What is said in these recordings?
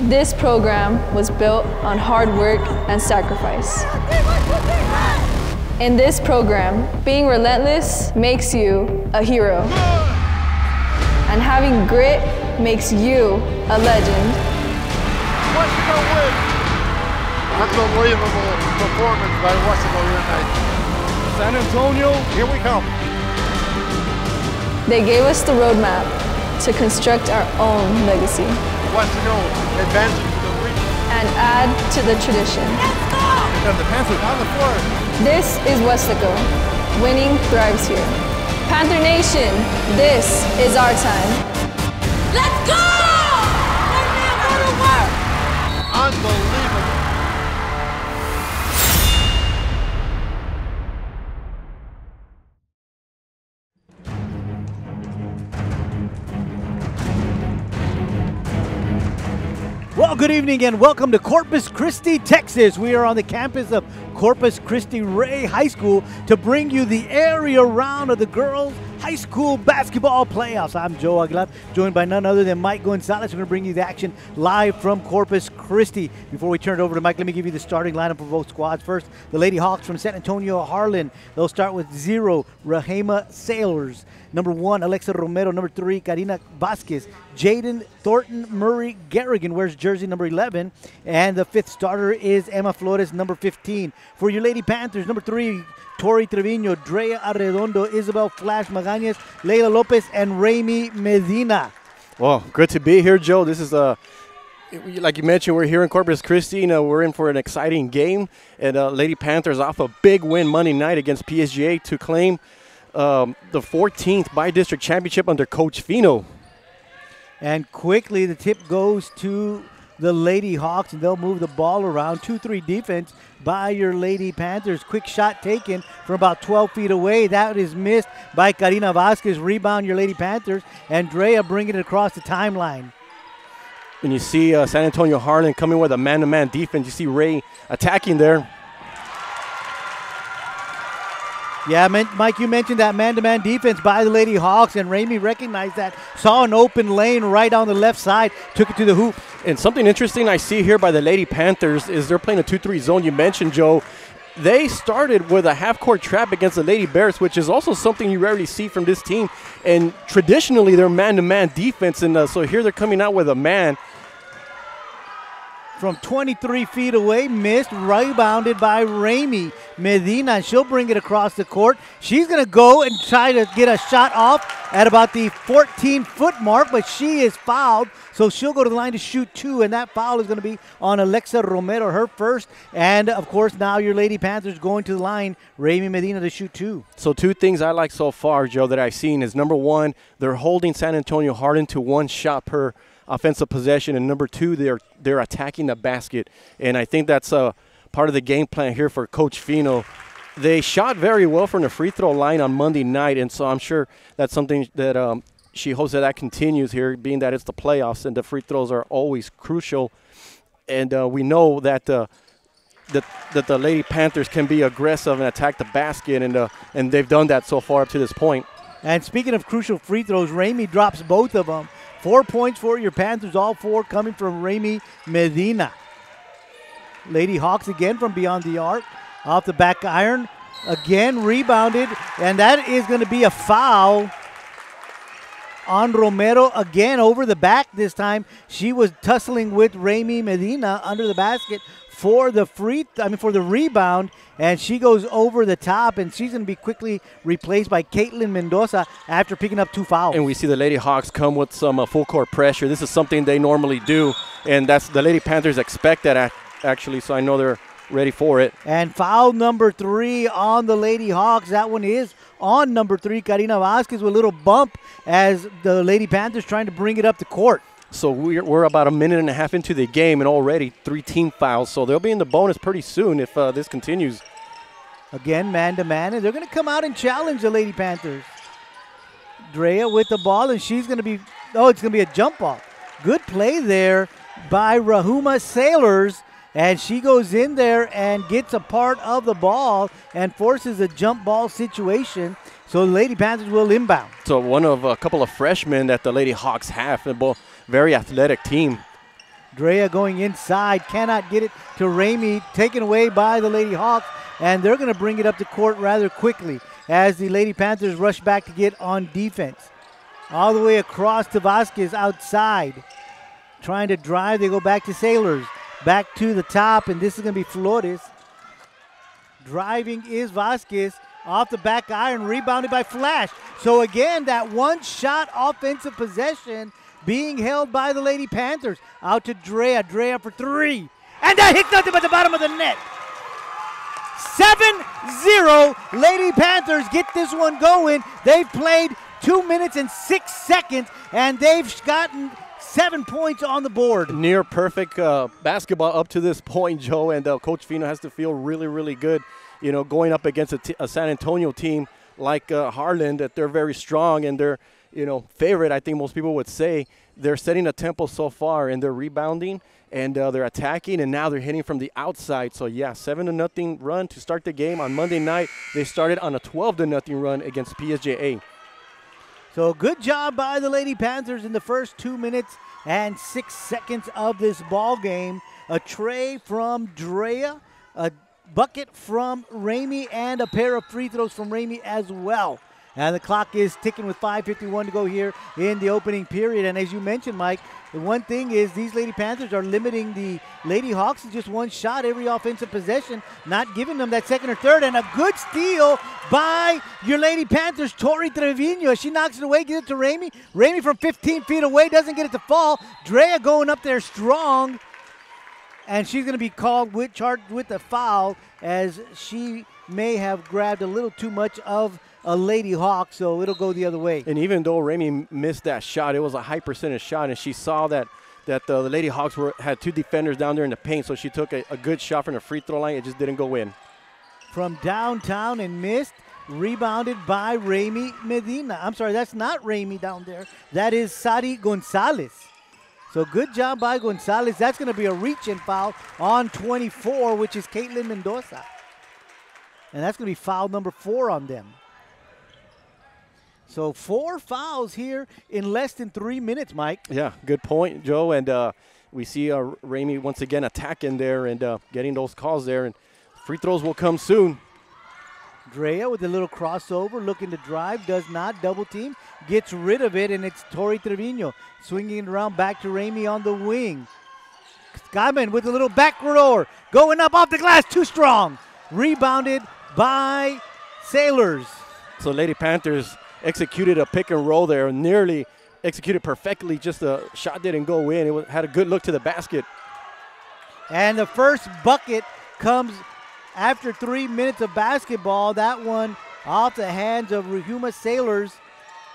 This program was built on hard work and sacrifice. In this program, being relentless makes you a hero. And having grit makes you a legend. Weslaco win! Unbelievable performance by Weslaco here tonight. San Antonio, here we come. They gave us the roadmap to construct our own legacy. Weslaco advancing to the region. And add to the tradition. Let's go! And the Panthers on the floor. This is Weslaco. Winning thrives here. Panther Nation, this is our time. Let's go! Go to work! Unbelievable. Well, good evening and welcome to Corpus Christi, Texas. We are on the campus of Corpus Christi Ray High School to bring you the area round of the girls' high school basketball playoffs. I'm Joe Aguilar, joined by none other than Mike Gonzalez. We're going to bring you the action live from Corpus Christi. Before we turn it over to Mike, let me give you the starting lineup for both squads. First, the Lady Hawks from San Antonio, Harlan. They'll start with 0, Rahema Sailors. Number 1, Alexa Romero. Number 3, Karina Vasquez. Jaden Thornton Murray Garrigan wears jersey number 11. And the 5th starter is Emma Flores, number 15. For your Lady Panthers, number 3, Tori Trevino, Drea Arredondo, Isabel Flash Magañez, Leila Lopez, and Raimi Medina. Well, good to be here, Joe. This is like you mentioned, we're here in Corpus Christi. We're in for an exciting game. And Lady Panthers off a big win Monday night against PSGA to claim the 14th by-district championship under Coach Fino. And quickly, the tip goes to the Lady Hawks, and they'll move the ball around. 2-3 defense by your Lady Panthers. Quick shot taken from about 12 feet away. That is missed by Karina Vasquez. Rebound your Lady Panthers, and Drea bringing it across the timeline. And you see San Antonio Harlan coming with a man-to-man defense. You see Ray attacking there. Yeah, Mike, you mentioned that man-to-man defense by the Lady Hawks, and Ramey recognized that, saw an open lane right on the left side, took it to the hoop. And something interesting I see here by the Lady Panthers is they're playing a 2-3 zone. You mentioned, Joe, they started with a half-court trap against the Lady Bears, which is also something you rarely see from this team. And traditionally, they're man-to-man defense, and so here they're coming out with a man. From 23 feet away, missed, rebounded by Raimi Medina. She'll bring it across the court. She's going to go and try to get a shot off at about the 14-foot mark, but she is fouled, so she'll go to the line to shoot 2, and that foul is going to be on Alexa Romero, her first. And, of course, now your Lady Panthers going to the line, Raimi Medina to shoot 2. So 2 things I like so far, Joe, that I've seen is, number 1, they're holding San Antonio Harlan to 1 shot per offensive possession, and number 2, they're attacking the basket, and I think that's part of the game plan here for Coach Fino. They shot very well from the free throw line on Monday night, and so I'm sure that's something that she hopes that continues here, being that it's the playoffs and the free throws are always crucial, and we know that the Lady Panthers can be aggressive and attack the basket, and they've done that so far up to this point. And speaking of crucial free throws, Raimi drops both of them. 4 points for your Panthers, all 4 coming from Raimi Medina. Lady Hawks again from beyond the arc. Off the back iron. Again rebounded. And that is going to be a foul on Romero. Again over the back this time. She was tussling with Raimi Medina under the basket for the rebound, and she goes over the top, and she's going to be quickly replaced by Caitlin Mendoza after picking up 2 fouls. And we see the Lady Hawks come with some full court pressure. This is something they normally do, and that's the Lady Panthers expect that actually, so I know they're ready for it. And foul number 3 on the Lady Hawks. That one is on number 3, Karina Vasquez, with a little bump as the Lady Panthers trying to bring it up the court. So we're about a minute and a half into the game and already 3 team fouls. So they'll be in the bonus pretty soon if this continues. Again, man-to-man, and they're going to come out and challenge the Lady Panthers. Drea with the ball, and she's going to be, it's going to be a jump ball. Good play there by Rahuma Sailors, and she goes in there and gets a part of the ball and forces a jump ball situation. So the Lady Panthers will inbound. So one of a couple of freshmen that the Lady Hawks have, a very athletic team. Drea going inside, cannot get it to Ramey, taken away by the Lady Hawks, and they're going to bring it up to court rather quickly as the Lady Panthers rush back to get on defense. All the way across to Vasquez outside. Trying to drive, they go back to Sailors. Back to the top, and this is going to be Flores. Driving is Vasquez. Off the back iron, rebounded by Flash. So again, that one-shot offensive possession being held by the Lady Panthers. Out to Drea. Drea for three. And that hits nothing but the bottom of the net. 7-0. Lady Panthers get this one going. They've played 2 minutes and 6 seconds, and they've gotten 7 points on the board. Near perfect basketball up to this point, Joe, and Coach Fino has to feel really, really good, you know, going up against a San Antonio team like Harlan, that they're very strong and they're, you know, favorite, I think most people would say. They're setting a tempo so far, and they're rebounding, and they're attacking, and now they're hitting from the outside. So, yeah, 7-0 run to start the game. On Monday night, they started on a 12-0 run against PSJA. So good job by the Lady Panthers in the first 2 minutes and 6 seconds of this ball game. A tray from Drea, a bucket from Ramey, and a pair of free throws from Ramey as well. And the clock is ticking with 5:51 to go here in the opening period. And as you mentioned, Mike, the one thing is these Lady Panthers are limiting the Lady Hawks to just one shot every offensive possession, not giving them that second or third. And a good steal by your Lady Panthers, Tori Trevino. She knocks it away, gives it to Ramey. Ramey from 15 feet away, doesn't get it to fall. Drea going up there strong. And she's going to be charged with a foul, as she may have grabbed a little too much of a Lady Hawk, so it'll go the other way. And even though Ramey missed that shot, it was a high percentage shot, and she saw that the Lady Hawks had two defenders down there in the paint, so she took a good shot from the free throw line. It just didn't go in. From downtown and missed, rebounded by Ramey Medina. I'm sorry, that's not Ramey down there. That is Sari Gonzalez. So good job by Gonzalez. That's going to be a reach-in foul on 24, which is Caitlin Mendoza. And that's going to be foul number 4 on them. So 4 fouls here in less than 3 minutes, Mike. Yeah, good point, Joe. And we see Ramey once again attacking there and getting those calls there. And free throws will come soon. Drea with a little crossover, looking to drive, does not, double team, gets rid of it, and it's Tori Trevino swinging it around back to Ramey on the wing. Skyman with a little back roller, going up off the glass, too strong. Rebounded by Sailors. So Lady Panthers executed a pick and roll there, nearly executed perfectly, just the shot didn't go in. It had a good look to the basket. And the first bucket comes after 3 minutes of basketball. That one off the hands of Rehuma Sailors,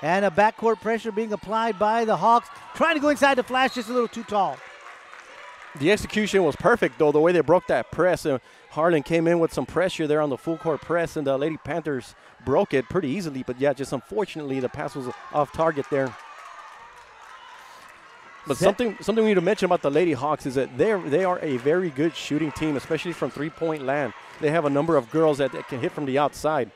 and a backcourt pressure being applied by the Hawks. Trying to go inside the Flash, just a little too tall. The execution was perfect, though, the way they broke that press. Harlan came in with some pressure there on the full court press, and the Lady Panthers broke it pretty easily. But, yeah, just unfortunately the pass was off target there. But something we need to mention about the Lady Hawks is that they are a very good shooting team, especially from three-point land. They have a number of girls that can hit from the outside.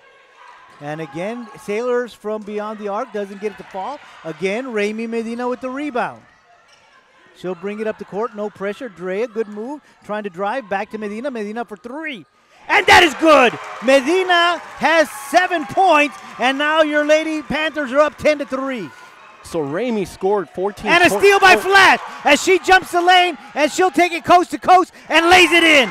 And again, Sailors from beyond the arc doesn't get it to fall. Again, Ramey Medina with the rebound. She'll bring it up the court, no pressure. Drea, good move, trying to drive back to Medina. Medina for 3. And that is good. Medina has 7 points, and now your Lady Panthers are up 10-3. So Ramey scored 14 and a steal by Flash as she jumps the lane, and she'll take it coast to coast and lays it in.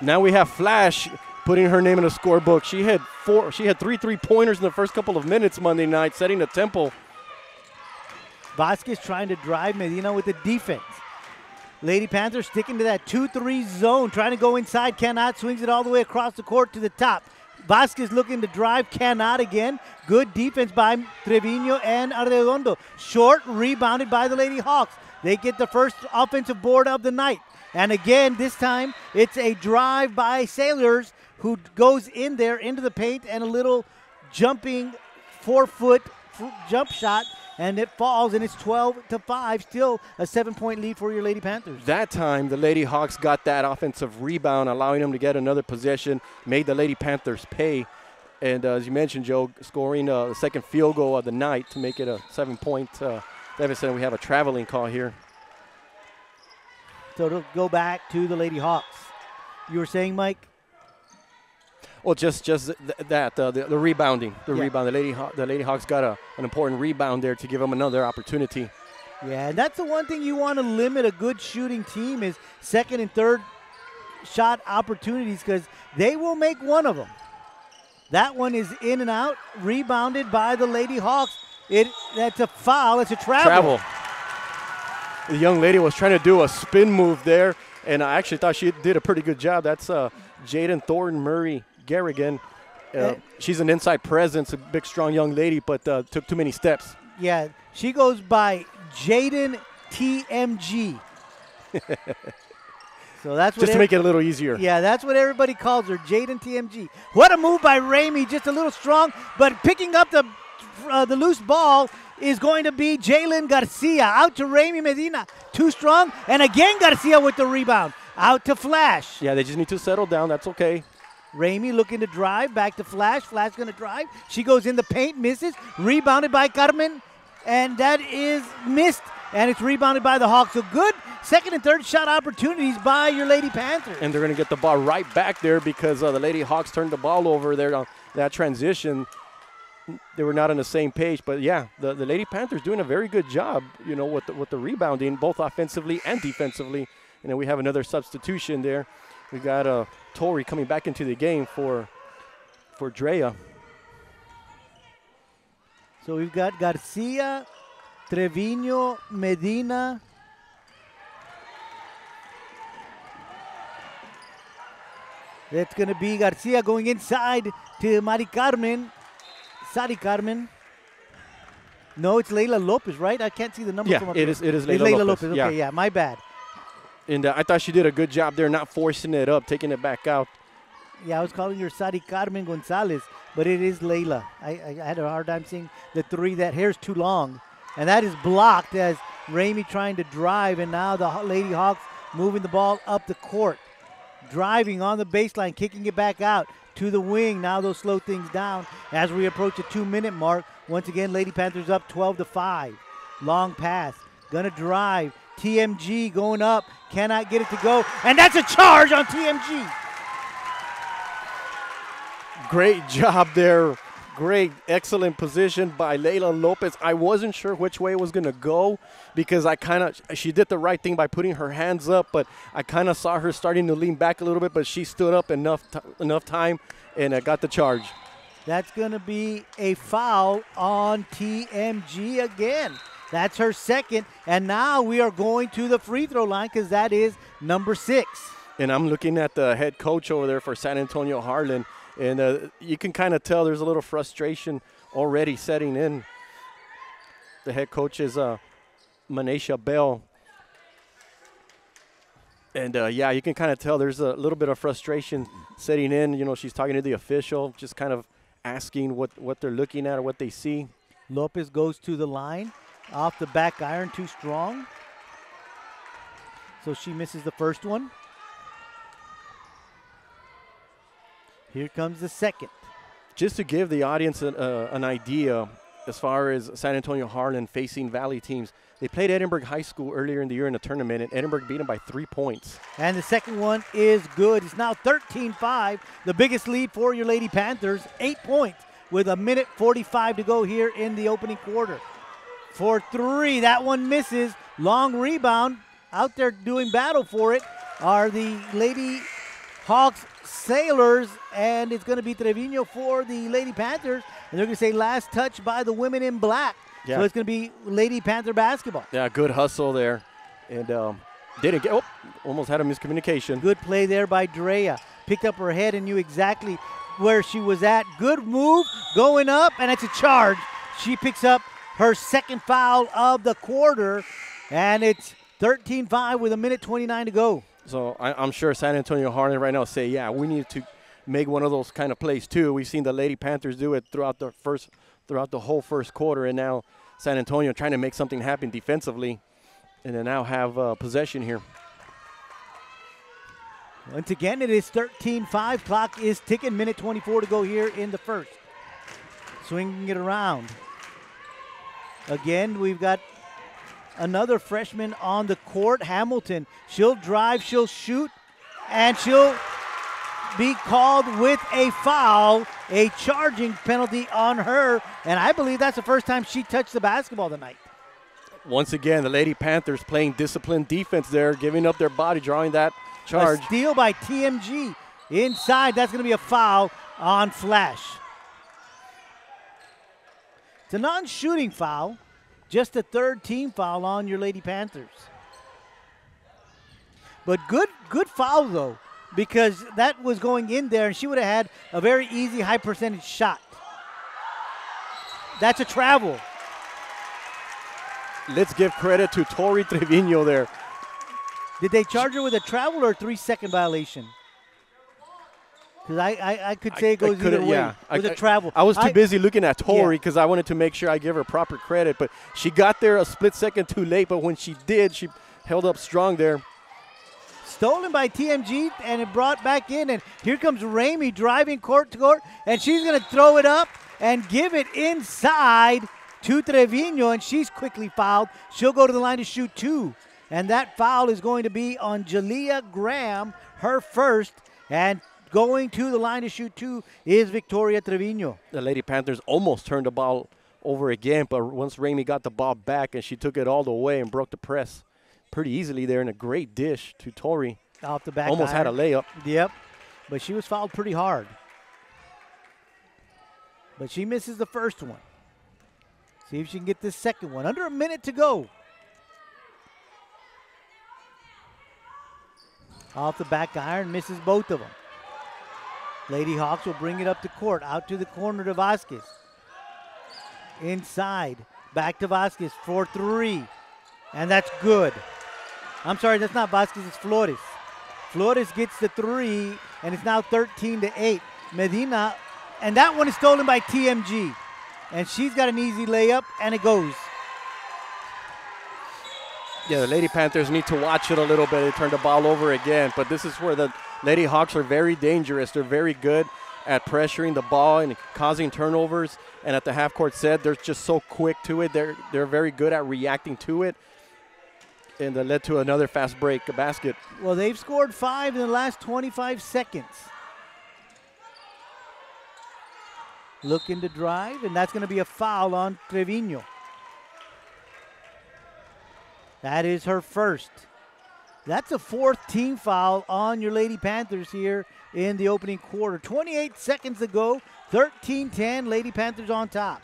Now we have Flash putting her name in the scorebook. She had 3 3-pointers in the first couple of minutes Monday night, setting the tempo. Vasquez trying to drive Medina with the defense. Lady Panthers sticking to that 2-3 zone, trying to go inside, cannot, swings it all the way across the court to the top. Vasquez looking to drive, cannot again. Good defense by Trevino and Arredondo. Short, rebounded by the Lady Hawks. They get the first offensive board of the night. And again, this time, it's a drive by Sailors, who goes in there into the paint, and a little jumping 4-foot jump shot, and it falls, and it's 12-5. Still a 7-point lead for your Lady Panthers. That time, the Lady Hawks got that offensive rebound, allowing them to get another possession, made the Lady Panthers pay. And as you mentioned, Joe, scoring the second field goal of the night to make it a 7-point deficit. We have a traveling call here. So it'll go back to the Lady Hawks. You were saying, Mike? Well, just that the rebounding, rebound. The Lady Hawks got an important rebound there to give them another opportunity. Yeah, and that's the one thing you want to limit a good shooting team is second and third shot opportunities because they will make one of them. That one is in and out, rebounded by the Lady Hawks. That's a foul. It's a travel. The young lady was trying to do a spin move there, and I actually thought she did a pretty good job. That's Jaden Thornton Murray Garrigan. She's an inside presence, a big, strong young lady, but took too many steps. Yeah, she goes by Jaden TMG. So that's what just to make it a little easier. Yeah, that's what everybody calls her, Jaden TMG. What a move by Ramey, just a little strong, but picking up the loose ball is going to be Jalen Garcia. Out to Ramey Medina, too strong, and again Garcia with the rebound. Out to Flash. Yeah, they just need to settle down. That's okay. Ramey looking to drive, back to Flash. Flash going to drive. She goes in the paint, misses. Rebounded by Carmen, and that is missed, and it's rebounded by the Hawks. So good second and third shot opportunities by your Lady Panthers. And they're going to get the ball right back there because the Lady Hawks turned the ball over there on that transition. They were not on the same page, but yeah, the Lady Panthers doing a very good job, you know, with the rebounding, both offensively and defensively. And then we have another substitution there. We got Tori coming back into the game for Drea. So we've got Garcia, Trevino, Medina. That's going to be Garcia going inside to Mari Carmen. Sari Carmen. No, it's Leila Lopez, right? I can't see the number from up it here. is Leila It's Leila Lopez. Lopez. Okay, yeah, my bad. And I thought she did a good job there, not forcing it up, taking it back out. Yeah, I was calling her Sari Carmen Gonzalez, but it is Leila. I had a hard time seeing the three. That hair's too long. And that is blocked as Ramey trying to drive, and now the Lady Hawks moving the ball up the court. Driving on the baseline, kicking it back out to the wing. Now they'll slow things down as we approach the 2-minute mark. Once again, Lady Panthers up 12-5. Long pass. Gonna drive. TMG going up. Cannot get it to go. And that's a charge on TMG. Great job there. Great, excellent position by Leila Lopez. I wasn't sure which way it was going to go because she did the right thing by putting her hands up, but I kind of saw her starting to lean back a little bit, but she stood up enough time and got the charge. That's going to be a foul on TMG again. That's her second, and now we are going to the free throw line because that is number 6. And I'm looking at the head coach over there for San Antonio, Harlan, and you can kind of tell there's a little frustration already setting in. The head coach is Manisha Bell. And, yeah, you can kind of tell there's a little bit of frustration setting in. You know, she's talking to the official, just kind of asking what they're looking at or what they see. Lopez goes to the line. Off the back iron, too strong. So she misses the first one. Here comes the second. Just to give the audience an idea as far as San Antonio Harlan facing Valley teams, they played Edinburgh High School earlier in the year in a tournament, and Edinburgh beat them by 3 points. And the second one is good. It's now 13-5, the biggest lead for your Lady Panthers, 8 points with 1:45 to go here in the opening quarter. For 3, that one misses. Long rebound. Out there doing battle for it are the Lady Hawks Sailors, and it's going to be Trevino for the Lady Panthers. And they're going to say last touch by the women in black. Yeah. So it's going to be Lady Panther basketball. Yeah, good hustle there. And didn't get, almost had a miscommunication. Good play there by Drea. Picked up her head and knew exactly where she was at. Good move going up, and it's a charge. She picks up her second foul of the quarter, and it's 13-5 with 1:29 to go. So I'm sure San Antonio Harlan right now say, yeah, we need to make one of those kind of plays too. We've seen the Lady Panthers do it throughout the whole first quarter, and now San Antonio trying to make something happen defensively, and then now have possession here. Once again, it is 13-5. Clock is ticking. Minute 24 to go here in the first. Swinging it around. Again, we've got another freshman on the court, Hamilton. She'll drive, she'll shoot, and she'll be called with a foul, a charging penalty on her. And I believe that's the first time she touched the basketball tonight. Once again, the Lady Panthers playing disciplined defense there, giving up their body, drawing that charge. A steal by TMG. Inside, that's going to be a foul on Flash. It's a non-shooting foul, just a third team foul on your Lady Panthers. But good foul, though, because that was going in there, and she would have had a very easy, high-percentage shot. That's a travel. Let's give credit to Tori Trevino there. Did they charge her with a travel or a 3-second violation? Because I could say it goes either way. Yeah. It was a travel. I was too busy looking at Tori because I wanted to make sure I give her proper credit. But she got there a split second too late. But when she did, she held up strong there. Stolen by TMG, and it brought back in. And here comes Ramey driving court to court. And she's going to throw it up and give it inside to Trevino. And she's quickly fouled. She'll go to the line to shoot 2. And that foul is going to be on Jalea Graham, her first. And going to the line to shoot 2 is Victoria Trevino. The Lady Panthers almost turned the ball over again, but once Ramey got the ball back and she took it all the way and broke the press pretty easily there, and a great dish to Tori. Off the back almost iron. Had a layup. Yep, but she was fouled pretty hard. But she misses the first one. See if she can get this second one. Under a minute to go. Off the back iron, misses both of them. Lady Hawks will bring it up to court, out to the corner to Vasquez. Inside, back to Vasquez for 3. And that's good. I'm sorry, that's not Vasquez, it's Flores. Flores gets the 3, and it's now 13-8. Medina, and that one is stolen by TMG. And she's got an easy layup, and it goes. Yeah, the Lady Panthers need to watch it a little bit. They turned the ball over again, but this is where the Lady Hawks are very dangerous. They're very good at pressuring the ball and causing turnovers. And at the half-court set, they're just so quick to it. They're very good at reacting to it. And that led to another fast break basket. Well, they've scored 5 in the last 25 seconds. Looking to drive, and that's going to be a foul on Trevino. That is her first. That's a 4th team foul on your Lady Panthers here in the opening quarter. 28 seconds to go, 13-10, Lady Panthers on top.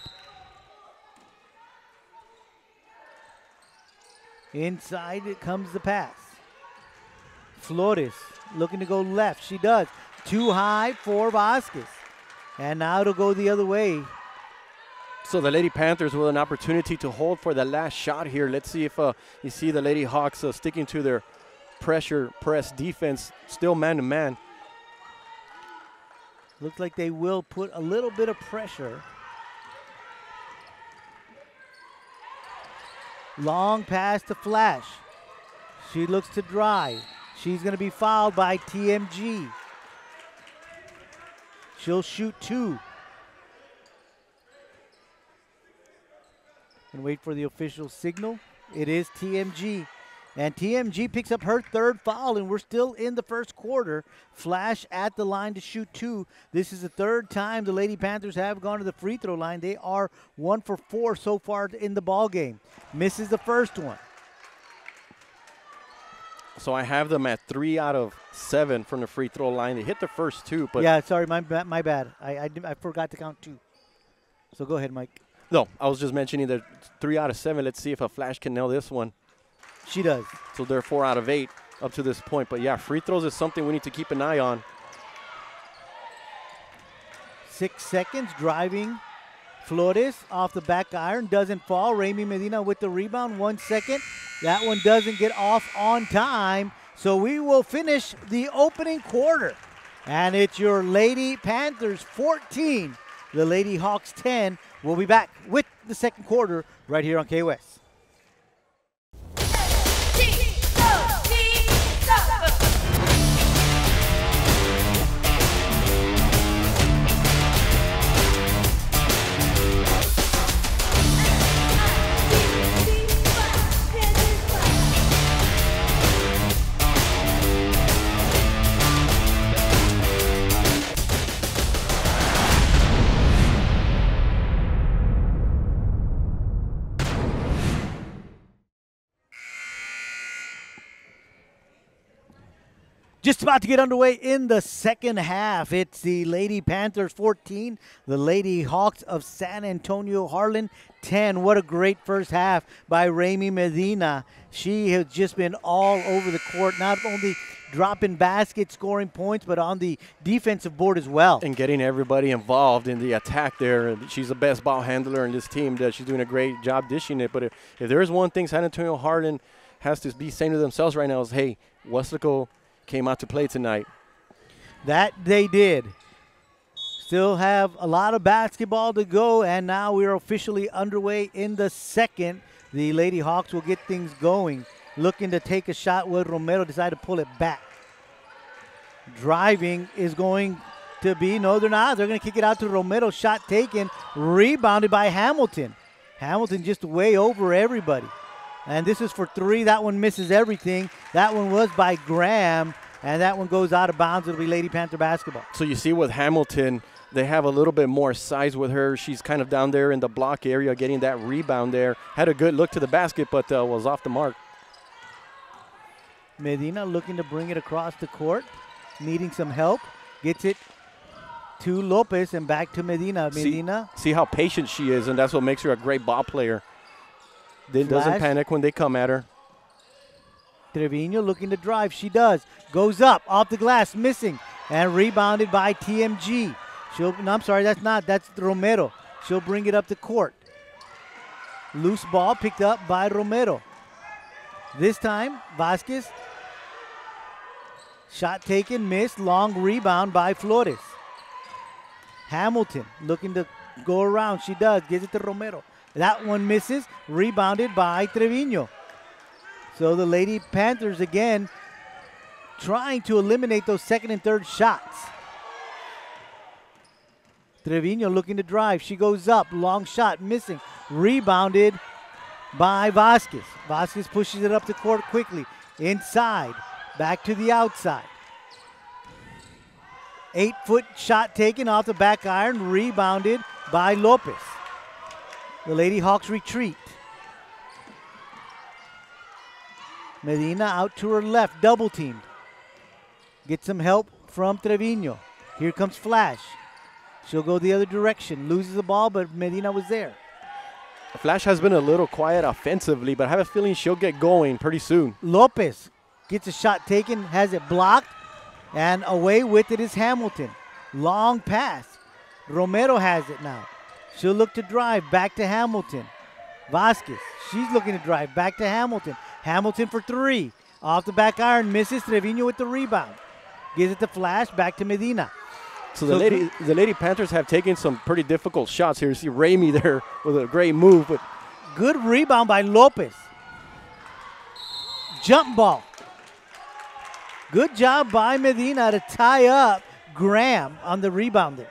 Inside it comes the pass. Flores looking to go left. She does. Too high for Vasquez. And now it'll go the other way. So the Lady Panthers with an opportunity to hold for the last shot here. Let's see if you see the Lady Hawks sticking to their pressure press defense, still man-to-man. Looks like they will put a little bit of pressure. Long pass to Flash. She looks to drive. She's going to be fouled by TMG. She'll shoot 2. And wait for the official signal. It is TMG. And TMG picks up her 3rd foul, and we're still in the first quarter. Flash at the line to shoot 2. This is the 3rd time the Lady Panthers have gone to the free throw line. They are 1 for 4 so far in the ball game. Misses the first one. So I have them at 3 out of 7 from the free throw line. They hit the first 2, but yeah, sorry, my bad. I forgot to count 2. So go ahead, Mike. No, I was just mentioning that 3 out of 7. Let's see if a Flash can nail this one. She does. So they're 4 out of 8 up to this point. But yeah, free throws is something we need to keep an eye on. 6 seconds driving. Flores off the back iron, doesn't fall. Ramey Medina with the rebound, 1 second. That one doesn't get off on time. So we will finish the opening quarter. And it's your Lady Panthers 14, the Lady Hawks 10. We'll be back with the second quarter right here on KOS. Just about to get underway in the second half. It's the Lady Panthers 14, the Lady Hawks of San Antonio Harlan 10. What a great first half by Rami Medina. She has just been all over the court, not only dropping baskets, scoring points, but on the defensive board as well. And getting everybody involved in the attack there. She's the best ball handler in this team. She's doing a great job dishing it. But if there is one thing San Antonio Harlan has to be saying to themselves right now is, hey, Weslaco came out to play tonight. That they did. Still have a lot of basketball to go, and now we are officially underway in the second. The Lady Hawks will get things going. Looking to take a shot with Romero, decided to pull it back. Driving is going to be, no, they're not. They're going to kick it out to Romero. Shot taken, rebounded by Hamilton. Hamilton just way over everybody. And this is for three. That one misses everything. That one was by Graham, and that one goes out of bounds. It'll be Lady Panther basketball. So you see with Hamilton, they have a little bit more size with her. She's kind of down there in the block area getting that rebound there. Had a good look to the basket, but was off the mark. Medina looking to bring it across the court, needing some help. Gets it to Lopez and back to Medina. Medina. See how patient she is, and that's what makes her a great ball player. Then doesn't panic when they come at her. Trevino looking to drive. She does. Goes up, off the glass, missing, and rebounded by TMG. No, I'm sorry, that's Romero. She'll bring it up the court. Loose ball picked up by Romero. This time, Vasquez. Shot taken, missed. Long rebound by Flores. Hamilton looking to go around. She does. Gives it to Romero. That one misses. Rebounded by Trevino. So the Lady Panthers again trying to eliminate those second and third shots. Trevino looking to drive. She goes up. Long shot missing. Rebounded by Vasquez. Vasquez pushes it up the court quickly. Inside. Back to the outside. 8-foot shot taken off the back iron. Rebounded by Lopez. The Lady Hawks retreat. Medina out to her left. Double teamed. Get some help from Trevino. Here comes Flash. She'll go the other direction. Loses the ball, but Medina was there. Flash has been a little quiet offensively, but I have a feeling she'll get going pretty soon. Lopez gets a shot taken, has it blocked, and away with it is Hamilton. Long pass. Romero has it now. She'll look to drive back to Hamilton. Vasquez, she's looking to drive back to Hamilton. Hamilton for three. Off the back iron, misses. Trevino with the rebound. Gives it to Flash, back to Medina. So the Lady Panthers have taken some pretty difficult shots here. You see Rami there with a great move. But good rebound by Lopez. Jump ball. Good job by Medina to tie up Graham on the rebound there.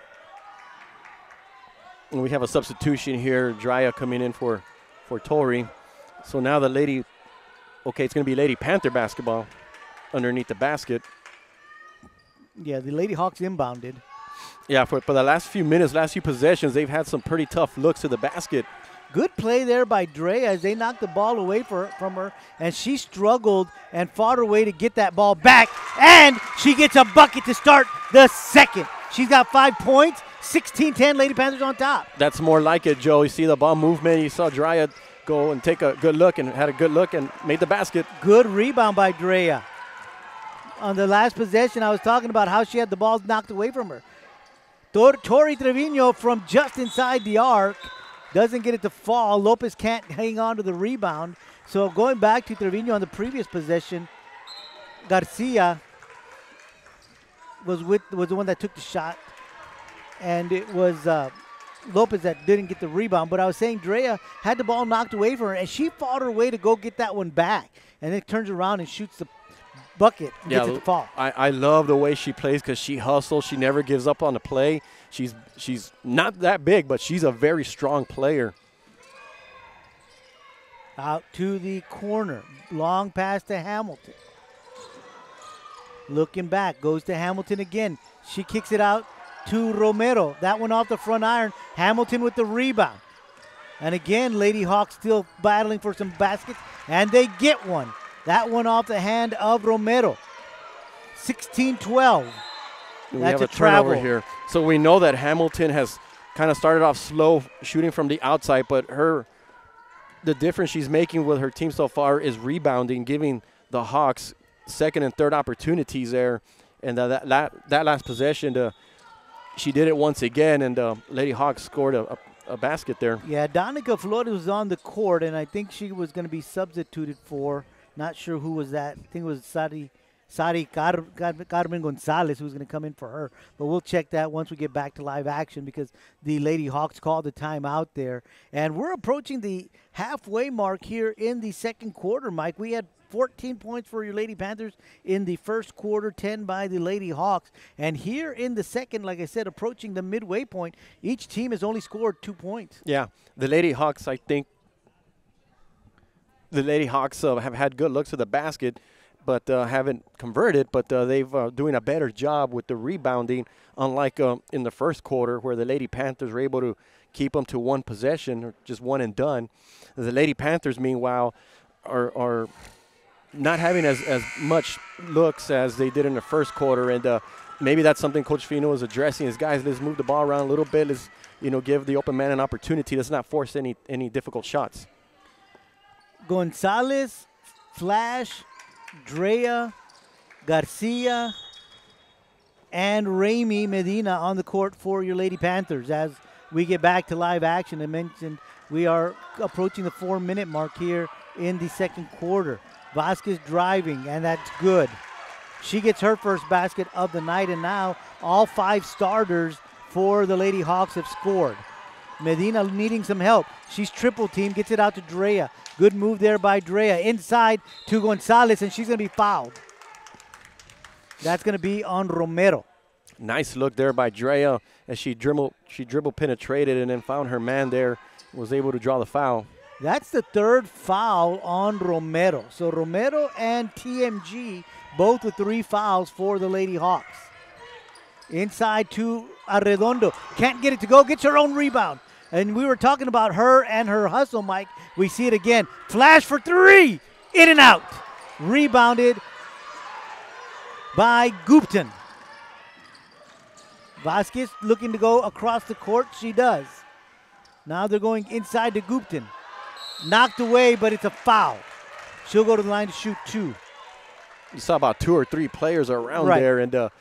And we have a substitution here. Drya coming in for Tori. So now the Lady, okay, it's going to be Lady Panther basketball underneath the basket. Yeah, the Lady Hawks inbounded. Yeah, for the last few minutes, last few possessions, they've had some pretty tough looks to the basket. Good play there by Dre as they knocked the ball away from her, and she struggled and fought her way to get that ball back, and she gets a bucket to start the second. She's got 5 points, 16-10, Lady Panthers on top. That's more like it, Joe. You see the ball movement. You saw Drya go and take a good look and had a good look and made the basket. Good rebound by Drea. On the last possession, I was talking about how she had the ball knocked away from her. Tori Trevino from just inside the arc doesn't get it to fall. Lopez can't hang on to the rebound. So going back to Trevino on the previous possession, Garcia was the one that took the shot, and it was Lopez that didn't get the rebound. But I was saying Drea had the ball knocked away from her, and she fought her way to go get that one back, and then turns around and shoots the bucket, gets it to fall. I love the way she plays because she hustles. She never gives up on the play. She's not that big, but she's a very strong player. Out to the corner. Long pass to Hamilton. Looking back. Goes to Hamilton again. She kicks it out to Romero. That one off the front iron. Hamilton with the rebound. And again, Lady Hawks still battling for some baskets. And they get one. That one off the hand of Romero. 16-12. We That's have a a turnover travel. here. So we know that Hamilton has kind of started off slow shooting from the outside, but the difference she's making with her team so far is rebounding, giving the Hawks second and third opportunities there. And that last possession, she did it once again, and Lady Hawks scored a basket there. Yeah, Donica Flores was on the court, and I think she was going to be substituted for, not sure who was that. I think it was Carmen Gonzalez who was going to come in for her. But we'll check that once we get back to live action because the Lady Hawks called the timeout there. And we're approaching the halfway mark here in the second quarter, Mike. We had 14 points for your Lady Panthers in the first quarter, 10 by the Lady Hawks. And here in the second, like I said, approaching the midway point, each team has only scored 2 points. Yeah, the Lady Hawks, I think, the Lady Hawks have had good looks at the basket, but haven't converted. But they've doing a better job with the rebounding, unlike in the first quarter where the Lady Panthers were able to keep them to one possession or just one and done. The Lady Panthers, meanwhile, are not having as much looks as they did in the first quarter, and maybe that's something Coach Fino is addressing. Is guys, let's move the ball around a little bit. Let's give the open man an opportunity. Let's not force any difficult shots. Gonzalez, Flash, Drea, Garcia, and Ramey Medina on the court for your Lady Panthers. As we get back to live action, I mentioned we are approaching the 4-minute mark here in the second quarter. Vasquez driving, and that's good. She gets her first basket of the night, and now all 5 starters for the Lady Hawks have scored. Medina needing some help. She's triple teamed, gets it out to Drea. Good move there by Drea. Inside to Gonzalez, and she's going to be fouled. That's going to be on Romero. Nice look there by Drea as she dribble penetrated and then found her man there, was able to draw the foul. That's the 3rd foul on Romero. So Romero and TMG both with 3 fouls for the Lady Hawks. Inside to Arredondo. Can't get it to go. Gets her own rebound. And we were talking about her and her hustle, Mike. We see it again. Flash for 3. In and out. Rebounded by Gupton. Vasquez looking to go across the court. She does. Now they're going inside to Gupton. Knocked away, but it's a foul. She'll go to the line to shoot 2. You saw about 2 or 3 players around there, and the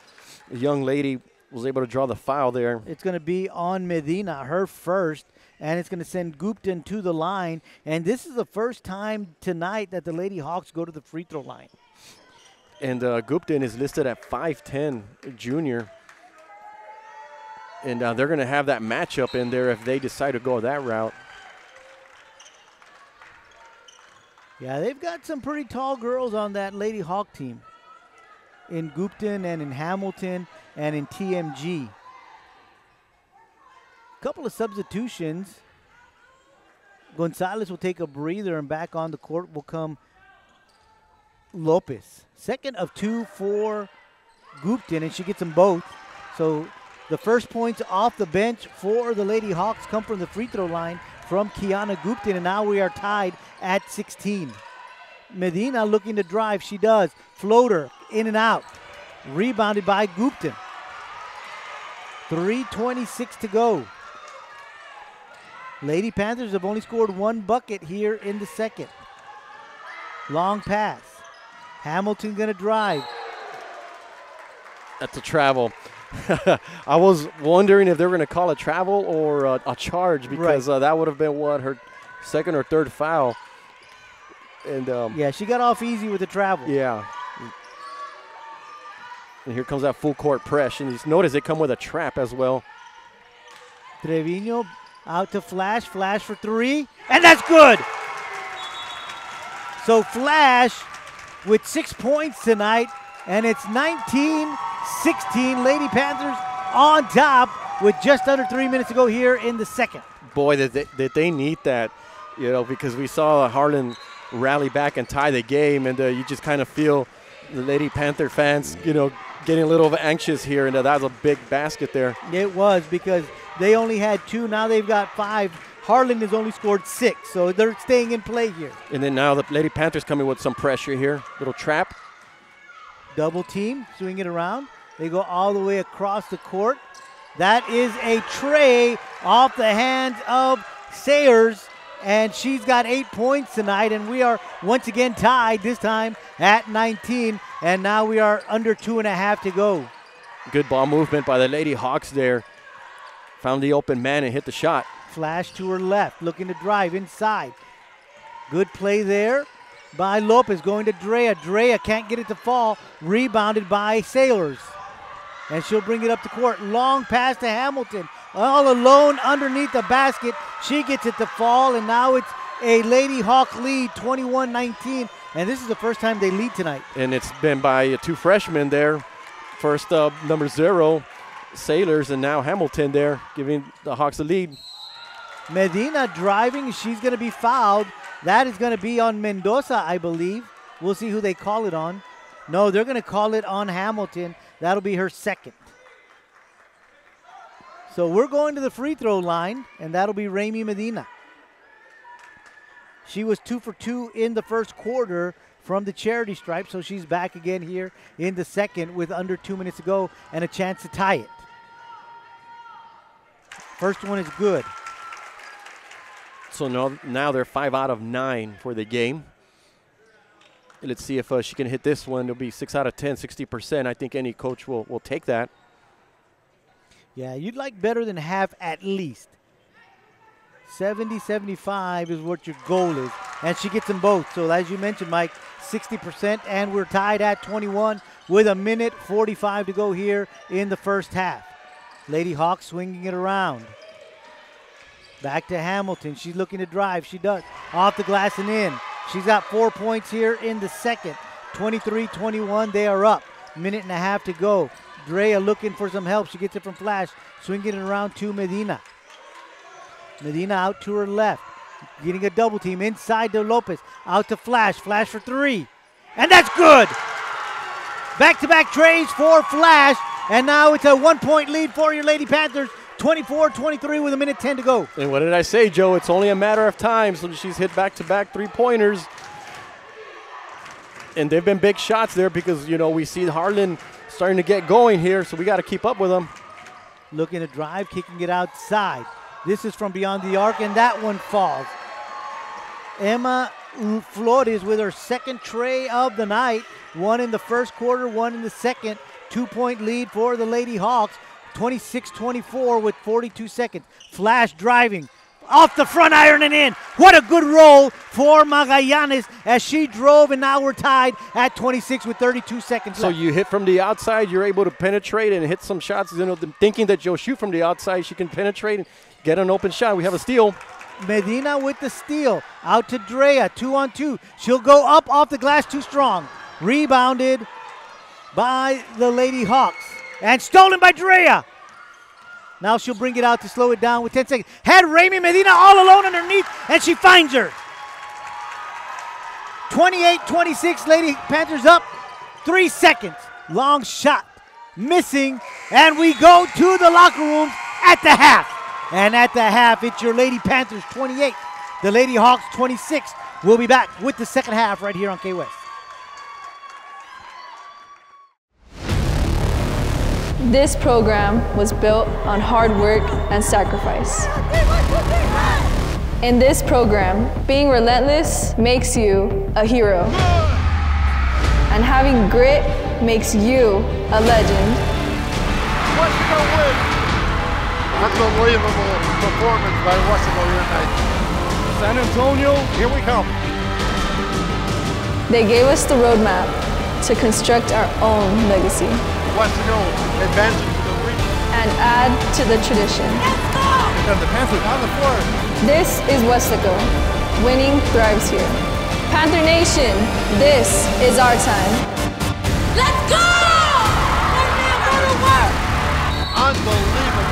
young lady was able to draw the foul there. It's going to be on Medina, her first, and it's going to send Gupton to the line. And this is the first time tonight that the Lady Hawks go to the free throw line. And Gupton is listed at 5'10", junior. And they're going to have that matchup in there if they decide to go that route. Yeah, they've got some pretty tall girls on that Lady Hawk team. In Gupton and in Hamilton and in TMG. Couple of substitutions. Gonzalez will take a breather, and back on the court will come Lopez. 2nd of 2 for Gupton, and she gets them both. So the first points off the bench for the Lady Hawks come from the free throw line from Kiana Gupton, and now we are tied at 16. Medina looking to drive. She does. Floater in and out. Rebounded by Gupton. 3:26 to go. Lady Panthers have only scored 1 bucket here in the second. Long pass. Hamilton going to drive. That's a travel. I was wondering if they were going to call a travel or a charge, because that would have been her 2nd or 3rd foul. And yeah, she got off easy with the travel. Yeah. And here comes that full court press. And you notice they come with a trap as well. Trevino out to Flash. Flash for 3. And that's good. So Flash with 6 points tonight. And it's 19-16. Lady Panthers on top with just under 3 minutes to go here in the second. Boy, did they need that, because we saw Harlan rally back and tie the game. And you just kind of feel the Lady Panther fans, getting a little anxious here, and that was a big basket there. It was, because they only had 2. Now they've got 5. Harlan has only scored 6, so they're staying in play here. And then now the Lady Panthers coming with some pressure here. Little trap. Double team, swing it around. They go all the way across the court. That is a tray off the hands of Sayers, and she's got 8 points tonight, and we are once again tied, this time at 19, and now we are under 2.5 to go. Good ball movement by the Lady Hawks there. Found the open man and hit the shot. Flash to her left, looking to drive inside. Good play there by Lopez, going to Drea. Drea can't get it to fall. Rebounded by Sailors. And she'll bring it up the court. Long pass to Hamilton. All alone underneath the basket. She gets it to fall, and now it's a Lady Hawk lead, 21-19. And this is the first time they lead tonight. And it's been by 2 freshmen there. First number 0, Sailors, and now Hamilton there, giving the Hawks a lead. Medina driving. She's going to be fouled. That is going to be on Mendoza, I believe. We'll see who they call it on. No, they're going to call it on Hamilton. That'll be her second. So we're going to the free throw line, and that'll be Raimi Medina. She was 2 for 2 in the first quarter from the charity stripe, so she's back again here in the second with under 2 minutes to go and a chance to tie it. First one is good. So now they're 5 out of 9 for the game. Let's see if she can hit this one. It'll be 6 out of 10, 60%. I think any coach will take that. Yeah, you'd like better than half at least. 70, 75 is what your goal is. And she gets them both. So as you mentioned, Mike, 60%, and we're tied at 21 with 1:45 to go here in the first half. Lady Hawk swinging it around. Back to Hamilton. She's looking to drive. She does. Off the glass and in. She's got 4 points here in the second. 23-21, they are up. 1.5 to go. Drea looking for some help. She gets it from Flash. Swinging it around to Medina. Medina out to her left. Getting a double team inside to Lopez. Out to Flash. Flash for 3. And that's good! Back-to-back trays for Flash. And now it's a 1-point lead for your Lady Panthers. 24-23 with 1:10 to go. And what did I say, Joe? It's only a matter of time. So she's hit back-to-back 3-pointers. And they've been big shots there because, you know, we see Harlan starting to get going here, so we got to keep up with them. Looking to drive, kicking it outside. This is from beyond the arc, and that one falls. Emma Flores with her second tray of the night. One in the first quarter, one in the second. 2-point lead for the Lady Hawks. 26-24 with 42 seconds. Flash driving. Off the front iron and in. What a good roll for Magallanes as she drove, and now we're tied at 26 with 32 seconds so left. You hit from the outside, you're able to penetrate and hit some shots. You know, thinking that you'll shoot from the outside, she can penetrate and get an open shot. We have a steal. Medina with the steal. Out to Drea, 2-on-2. She'll go up off the glass, too strong. Rebounded by the Lady Hawks. And stolen by Drea. Now she'll bring it out to slow it down with 10 seconds. Had Raimi Medina all alone underneath, and she finds her. 28-26, Lady Panthers up. 3 seconds. Long shot. Missing. And we go to the locker rooms at the half. And at the half, it's your Lady Panthers 28. The Lady Hawks 26. We'll be back with the second half right here on K-West. This program was built on hard work and sacrifice. In this program, being relentless makes you a hero. And having grit makes you a legend. Weslaco win! Unbelievable performance by Weslaco tonight. San Antonio, here we come. They gave us the roadmap to construct our own legacy. Weslaco advancing to the region. And add to the tradition. And the Panthers on the floor. This is Weslaco. Winning thrives here. Panther Nation, this is our time. Let's go! Let's go to work! Unbelievable.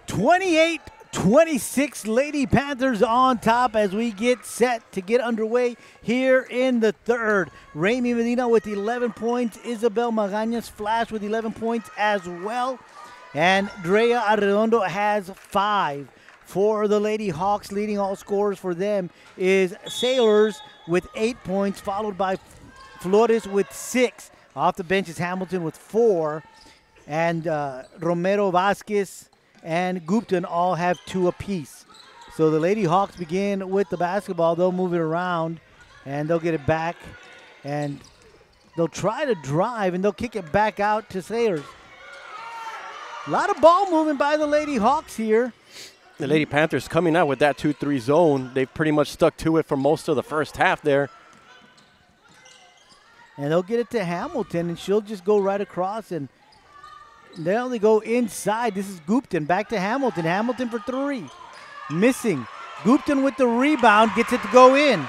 '28-26, Lady Panthers on top as we get set to get underway here in the third. Raimi Medina with 11 points. Isabel Magañas Flash with 11 points as well. And Drea Arredondo has 5. for the Lady Hawks. Leading all scorers for them is Sailors with 8 points, followed by Flores with 6. Off the bench is Hamilton with 4. And Romero Vasquez and Gupton all have 2 apiece. So the Lady Hawks begin with the basketball. They'll move it around, and they'll get it back. And they'll try to drive, and they'll kick it back out to Sailors. A lot of ball movement by the Lady Hawks here. The Lady Panthers coming out with that 2-3 zone. They've pretty much stuck to it for most of the first half there. And they'll get it to Hamilton, and she'll just go right across, and they'll only go inside. This is Gupton. Back to Hamilton. Hamilton for 3. Missing. Gupton with the rebound, gets it to go in.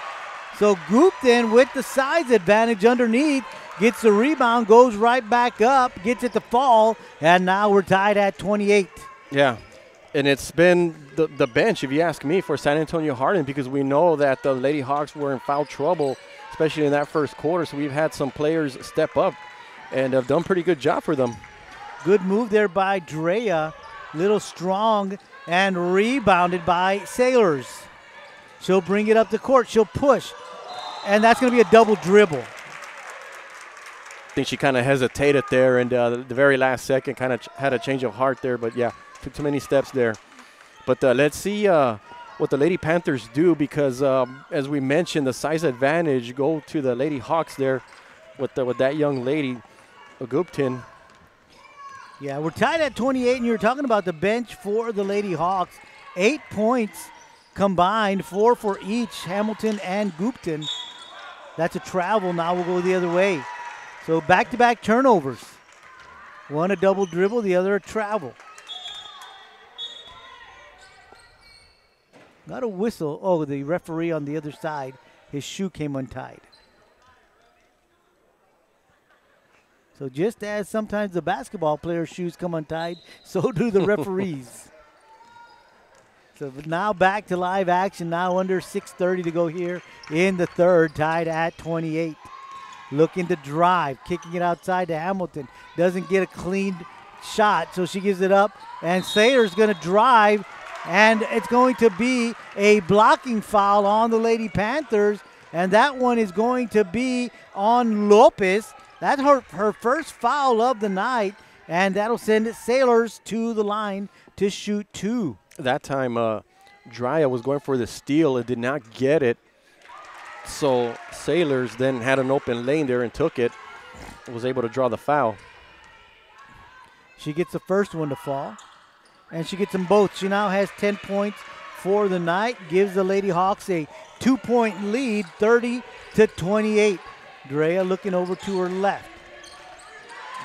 So Gupton with the size advantage underneath, gets the rebound, goes right back up, gets it to fall, and now we're tied at 28. Yeah, and it's been the bench, if you ask me, for San Antonio Harlan, because we know that the Lady Hawks were in foul trouble, especially in that first quarter. So we've had some players step up and have done a pretty good job for them. Good move there by Drea. Little strong and rebounded by Sailors. She'll bring it up the court. She'll push. And that's going to be a double dribble. I think she kind of hesitated there, and the very last second kind of had a change of heart there. But, yeah, took too many steps there. But let's see what the Lady Panthers do, because, as we mentioned, the size advantage go to the Lady Hawks there with that young lady, Gupton. Yeah, we're tied at 28, and you're talking about the bench for the Lady Hawks. 8 points combined, 4 for each, Hamilton and Gupton. That's a travel. Now we'll go the other way. So back-to-back turnovers. One a double dribble, the other a travel. Got a whistle. Oh, the referee on the other side, his shoe came untied. So just as sometimes the basketball players' shoes come untied, so do the referees. So now back to live action, now under 6:30 to go here in the third, tied at 28. Looking to drive, kicking it outside to Hamilton. Doesn't get a clean shot, so she gives it up. And Sailor's going to drive, and it's going to be a blocking foul on the Lady Panthers, and that one is going to be on Lopez. That's her first foul of the night, and that'll send Sailors to the line to shoot 2. That time, Drya was going for the steal and did not get it. So Sailors then had an open lane there and took it. Was able to draw the foul. She gets the first one to fall, and she gets them both. She now has 10 points for the night, gives the Lady Hawks a 2-point lead, 30-28. Drea looking over to her left.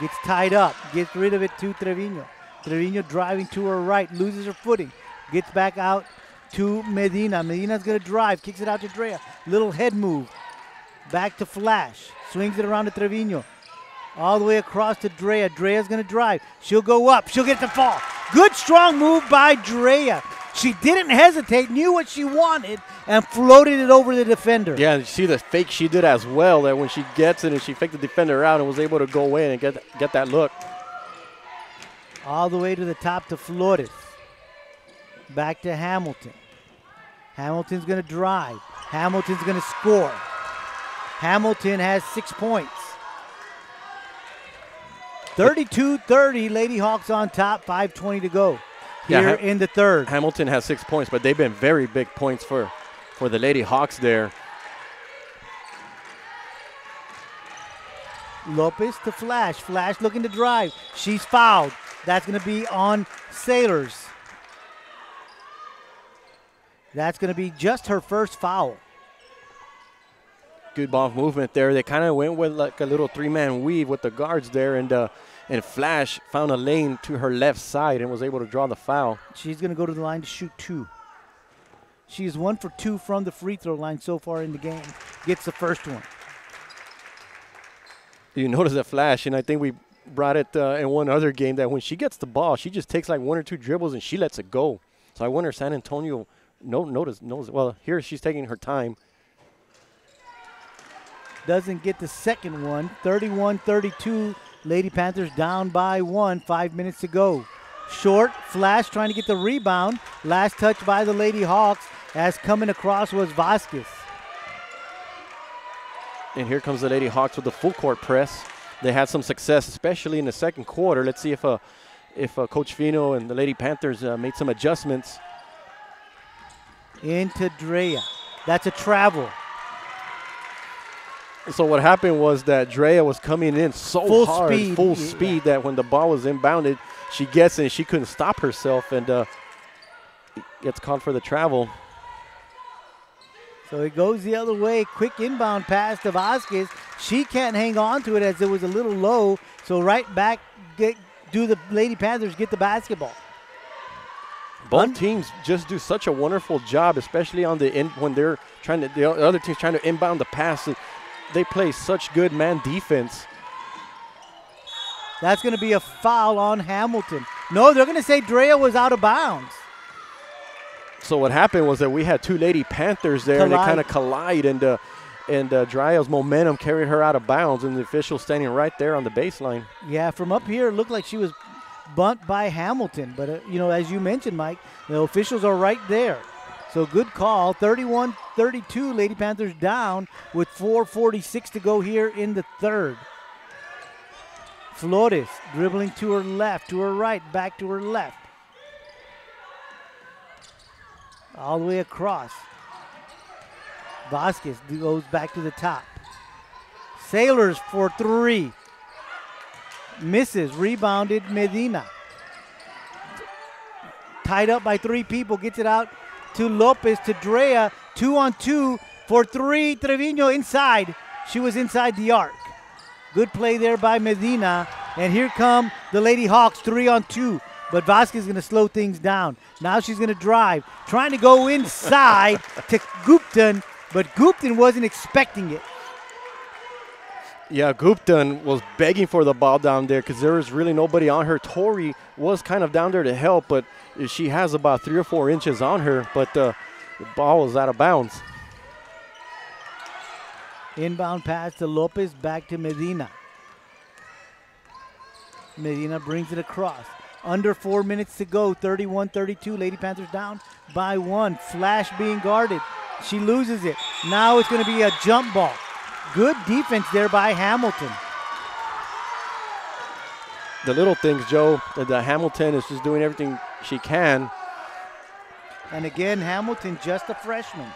Gets tied up. Gets rid of it to Trevino. Trevino driving to her right. Loses her footing. Gets back out to Medina. Medina's going to drive. Kicks it out to Drea. Little head move. Back to Flash. Swings it around to Trevino. All the way across to Drea. Drea's going to drive. She'll go up. She'll get the fall. Good strong move by Drea. She didn't hesitate, knew what she wanted, and floated it over the defender. Yeah, you see the fake she did as well, that when she gets it and she faked the defender out and was able to go in and get that look. All the way to the top to Flores. Back to Hamilton. Hamilton's going to drive. Hamilton's going to score. Hamilton has 6 points. 32-30, Lady Hawks on top, 5:20 to go. Here in the third. Hamilton has 6 points, but they've been very big points for the Lady Hawks there. Lopez to Flash. Flash looking to drive. She's fouled. That's going to be on Sailors. That's going to be just her first foul. Good ball movement there. They kind of went with like a little 3-man weave with the guards there, and Flash found a lane to her left side and was able to draw the foul. She's going to go to the line to shoot 2. She is 1 for 2 from the free throw line so far in the game. Gets the first one. You notice that Flash, and I think we brought it in one other game, that when she gets the ball, she just takes like 1 or 2 dribbles and she lets it go. So I wonder San Antonio knows. Well, here she's taking her time. Doesn't get the second one. 31-32. Lady Panthers down by 1. 5 minutes to go. Short, Flash trying to get the rebound. Last touch by the Lady Hawks as coming across was Vasquez. And here comes the Lady Hawks with the full court press. They had some success, especially in the second quarter. Let's see if Coach Fino and the Lady Panthers made some adjustments. Into Drea. That's a travel. So what happened was that Drea was coming in so full speed that when the ball was inbounded, she gets in. She couldn't stop herself and gets called for the travel. So it goes the other way. Quick inbound pass to Vasquez. She can't hang on to it as it was a little low. So right back, do the Lady Panthers get the basketball. Both teams just do such a wonderful job, especially on the end when they're trying to. The other team's trying to inbound the pass. They play such good man defense. That's going to be a foul on Hamilton. No, they're going to say Drea was out of bounds. So what happened was that we had two Lady Panthers there, and they kind of collide, and Drea's momentum carried her out of bounds, and the official standing right there on the baseline. Yeah, from up here, it looked like she was bumped by Hamilton. But, you know, as you mentioned, Mike, the officials are right there. So good call. 31-32, Lady Panthers down with 4:46 to go here in the third. Flores dribbling to her left, to her right, back to her left. All the way across. Vasquez goes back to the top. Sailors for three. Misses, rebounded Medina. Tied up by three people, gets it out to Lopez, to Drea. 2-on-2 for three. Trevino inside. She was inside the arc. Good play there by Medina. And here come the Lady Hawks, 3-on-2. But Vasquez is going to slow things down. Now she's going to drive, trying to go inside to Gupton, but Gupton wasn't expecting it. Yeah, Gupton was begging for the ball down there because there was really nobody on her. Tori was kind of down there to help, but she has about 3 or 4 inches on her, but the ball was out of bounds. Inbound pass to Lopez, back to Medina. Medina brings it across. Under 4 minutes to go, 31-32. Lady Panthers down by 1. Flash being guarded. She loses it. Now it's going to be a jump ball. Good defense there by Hamilton. The little things, Joe, the Hamilton is just doing everything she can. And again, Hamilton, just a freshman.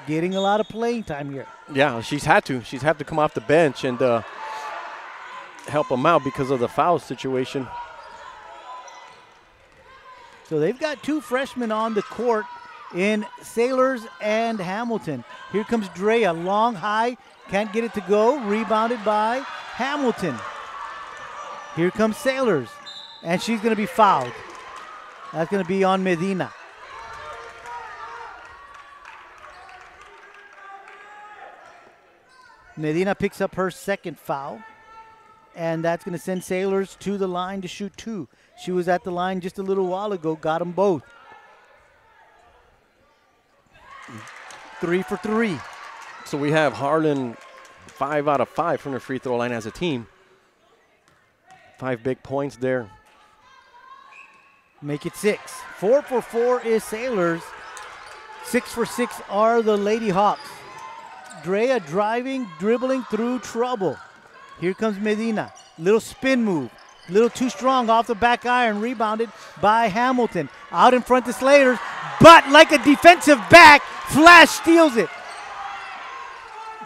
Getting a lot of playing time here. Yeah, she's had to. She's had to come off the bench and help them out because of the foul situation. So they've got 2 freshmen on the court in Sailors and Hamilton. Here comes Drea, long, high, can't get it to go, rebounded by Hamilton. Here comes Sailors, and she's going to be fouled. That's going to be on Medina. Medina picks up her second foul, and that's going to send Sailors to the line to shoot 2. She was at the line just a little while ago, got them both. 3 for 3. So we have Harlan 5 out of 5 from the free throw line as a team. 5 big points there. Make it 6. 4 for 4 is Sailors. 6 for 6 are the Lady Hawks. Drea driving, dribbling through trouble. Here comes Medina. Little spin move. Little too strong off the back iron. Rebounded by Hamilton. Out in front to Slaters. But like a defensive back, Flash steals it.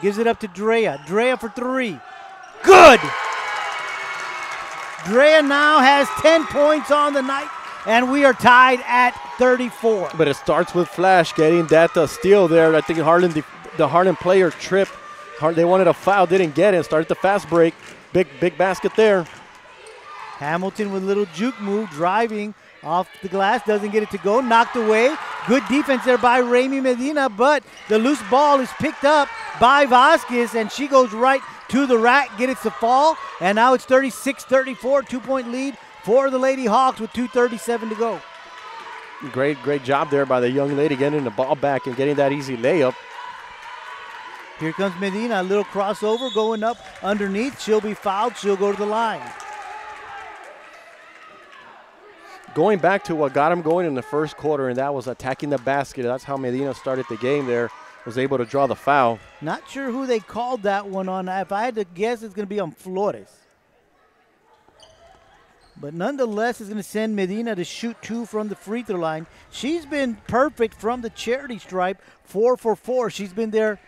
Gives it up to Drea. Drea for 3. Good! Drea now has 10 points on the night, and we are tied at 34. But it starts with Flash getting that steal there. I think the Harlan player tripped. They wanted a foul, didn't get it. Started the fast break. Big basket there. Hamilton with a little juke move, driving off the glass, doesn't get it to go, knocked away. Good defense there by Raimi Medina, but the loose ball is picked up by Vasquez, and she goes right to the rack, gets it to fall, and now it's 36-34, 2-point lead for the Lady Hawks with 2:37 to go. Great job there by the young lady getting the ball back and getting that easy layup. Here comes Medina, a little crossover going up underneath. She'll be fouled. She'll go to the line. going back to what got him going in the first quarter, and that was attacking the basket. That's how Medina started the game there, was able to draw the foul. Not sure who they called that one on. If I had to guess, it's going to be on Flores. But nonetheless, it's going to send Medina to shoot 2 from the free throw line. She's been perfect from the charity stripe, 4 for 4. She's been there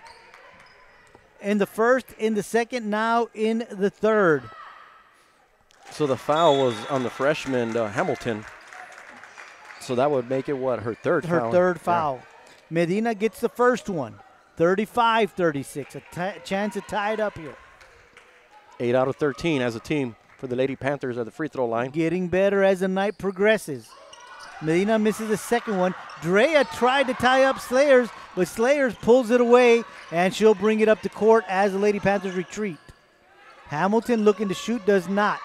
in the first, in the second, now in the third. So the foul was on the freshman, Hamilton. So that would make it, what, her third foul? Her third foul. Yeah. Medina gets the first one, 35-36. A chance to tie it up here. 8 out of 13 as a team for the Lady Panthers at the free throw line. Getting better as the night progresses. Medina misses the second one. Drea tried to tie up Slayers, but Slayers pulls it away, and she'll bring it up to court as the Lady Panthers retreat. Hamilton looking to shoot, does not.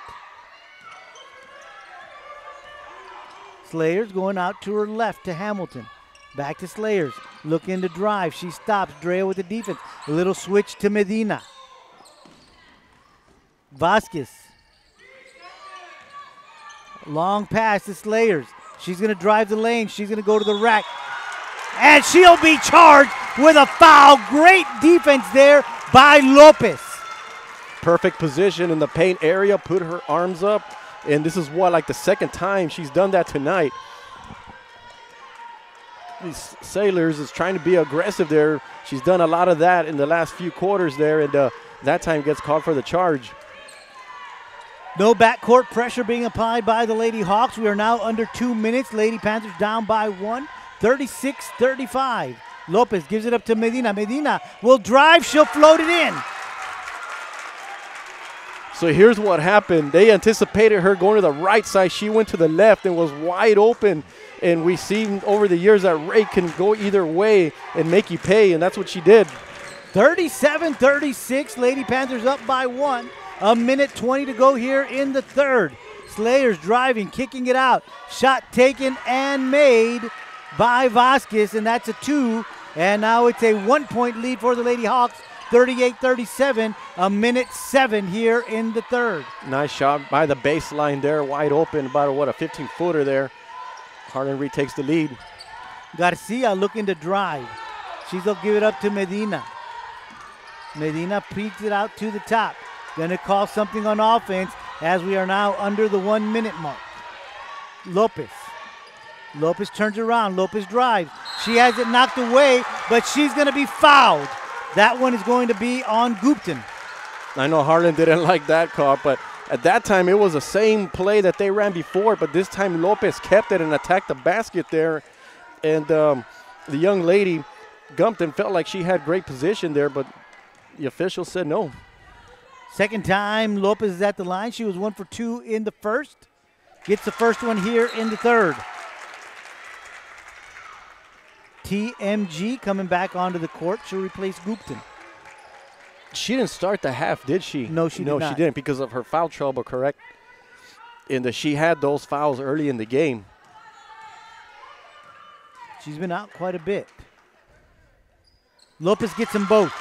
Slayers going out to her left to Hamilton. Back to Slayers, looking to drive. She stops. Drea with the defense. A little switch to Medina. Vasquez. Long pass to Slayers. She's going to drive the lane. She's going to go to the rack. And she'll be charged with a foul. Great defense there by Lopez. Perfect position in the paint area. Put her arms up. And this is what, like the second time she's done that tonight. These Sailors is trying to be aggressive there. She's done a lot of that in the last few quarters there, and that time gets called for the charge. No backcourt pressure being applied by the Lady Hawks. We are now under 2 minutes. Lady Panthers down by 1, 36-35. Lopez gives it up to Medina. Medina will drive. She'll float it in. So here's what happened. They anticipated her going to the right side. She went to the left and was wide open. And we've seen over the years that Ray can go either way and make you pay, and that's what she did. 37-36, Lady Panthers up by 1. A minute 20 to go here in the third. Slayers driving, kicking it out. Shot taken and made by Vasquez, and that's a 2. And now it's a 1-point lead for the Lady Hawks, 38-37, a minute 7 here in the third. Nice shot by the baseline there, wide open, about a 15-footer there. Harlan retakes the lead. Garcia looking to drive. She's going to give it up to Medina. Medina peeks it out to the top. Going to call something on offense as we are now under the 1 minute mark. Lopez. Lopez turns around. Lopez drives. She has it knocked away, but she's going to be fouled. That one is going to be on Gupton. I know Harlan didn't like that call, but at that time it was the same play that they ran before, but this time Lopez kept it and attacked the basket there. And the young lady, Gumpton, felt like she had great position there, but the official said no. Second time Lopez is at the line. She was 1 for 2 in the first. Gets the first one here in the third. TMG coming back onto the court. She'll replace Gupton. She didn't start the half, did she? No, she did not. No, she didn't because of her foul trouble, correct? And she had those fouls early in the game. She's been out quite a bit. Lopez gets them both.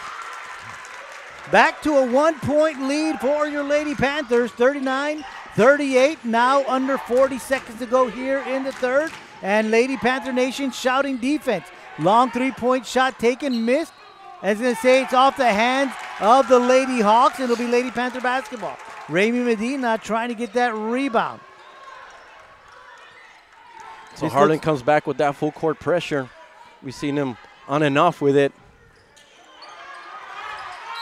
Back to a 1-point lead for your Lady Panthers, 39-38. Now under 40 seconds to go here in the third. And Lady Panther Nation shouting defense. Long 3-point shot taken, missed. I was going to say it's off the hands of the Lady Hawks, and it'll be Lady Panther basketball. Ramy Medina trying to get that rebound. So Harlan comes back with that full court pressure. We've seen him on and off with it.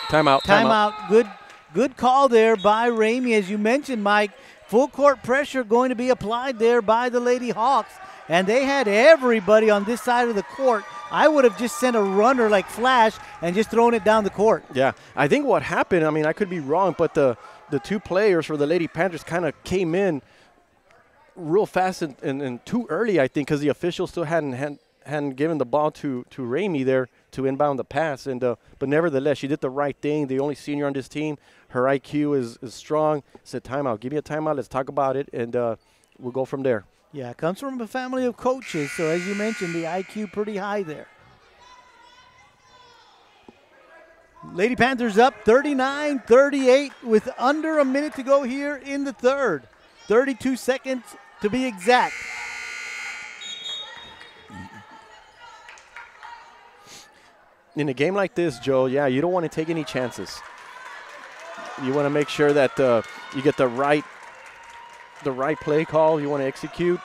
Timeout. Timeout. Good call there by Ramy. As you mentioned, Mike, full court pressure going to be applied there by the Lady Hawks. And they had everybody on this side of the court. I would have just sent a runner like Flash and just thrown it down the court. Yeah, I think what happened, I mean, I could be wrong, but the two players for the Lady Panthers kind of came in real fast and too early, I think, because the officials still hadn't given the ball to Ramy there to inbound the pass. And but nevertheless, she did the right thing. The only senior on this team, her IQ is strong. Said timeout. Give me a timeout. Let's talk about it, and we'll go from there. Yeah, it comes from a family of coaches. So as you mentioned, the IQ pretty high there. Lady Panthers up 39-38 with under a minute to go here in the third. 32 seconds to be exact. In a game like this, Joe, yeah, you don't want to take any chances. You want to make sure that you get the right play call you want to execute.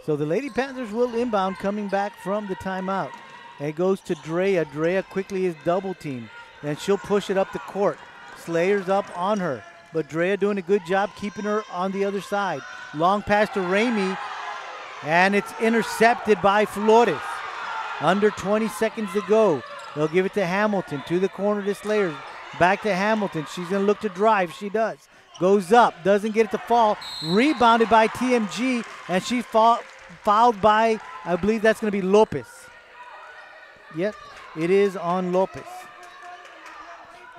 So the Lady Panthers will inbound coming back from the timeout. And it goes to Drea. Drea quickly is double teamed. And she'll push it up the court. Slayer's up on her. But Drea doing a good job keeping her on the other side. Long pass to Ramey. And it's intercepted by Flores. Under 20 seconds to go. They'll give it to Hamilton. To the corner to Slayer. Back to Hamilton. She's going to look to drive. She does. Goes up. Doesn't get it to fall. Rebounded by TMG. And she fouled by, I believe that's going to be Lopez. Yep, it is on Lopez.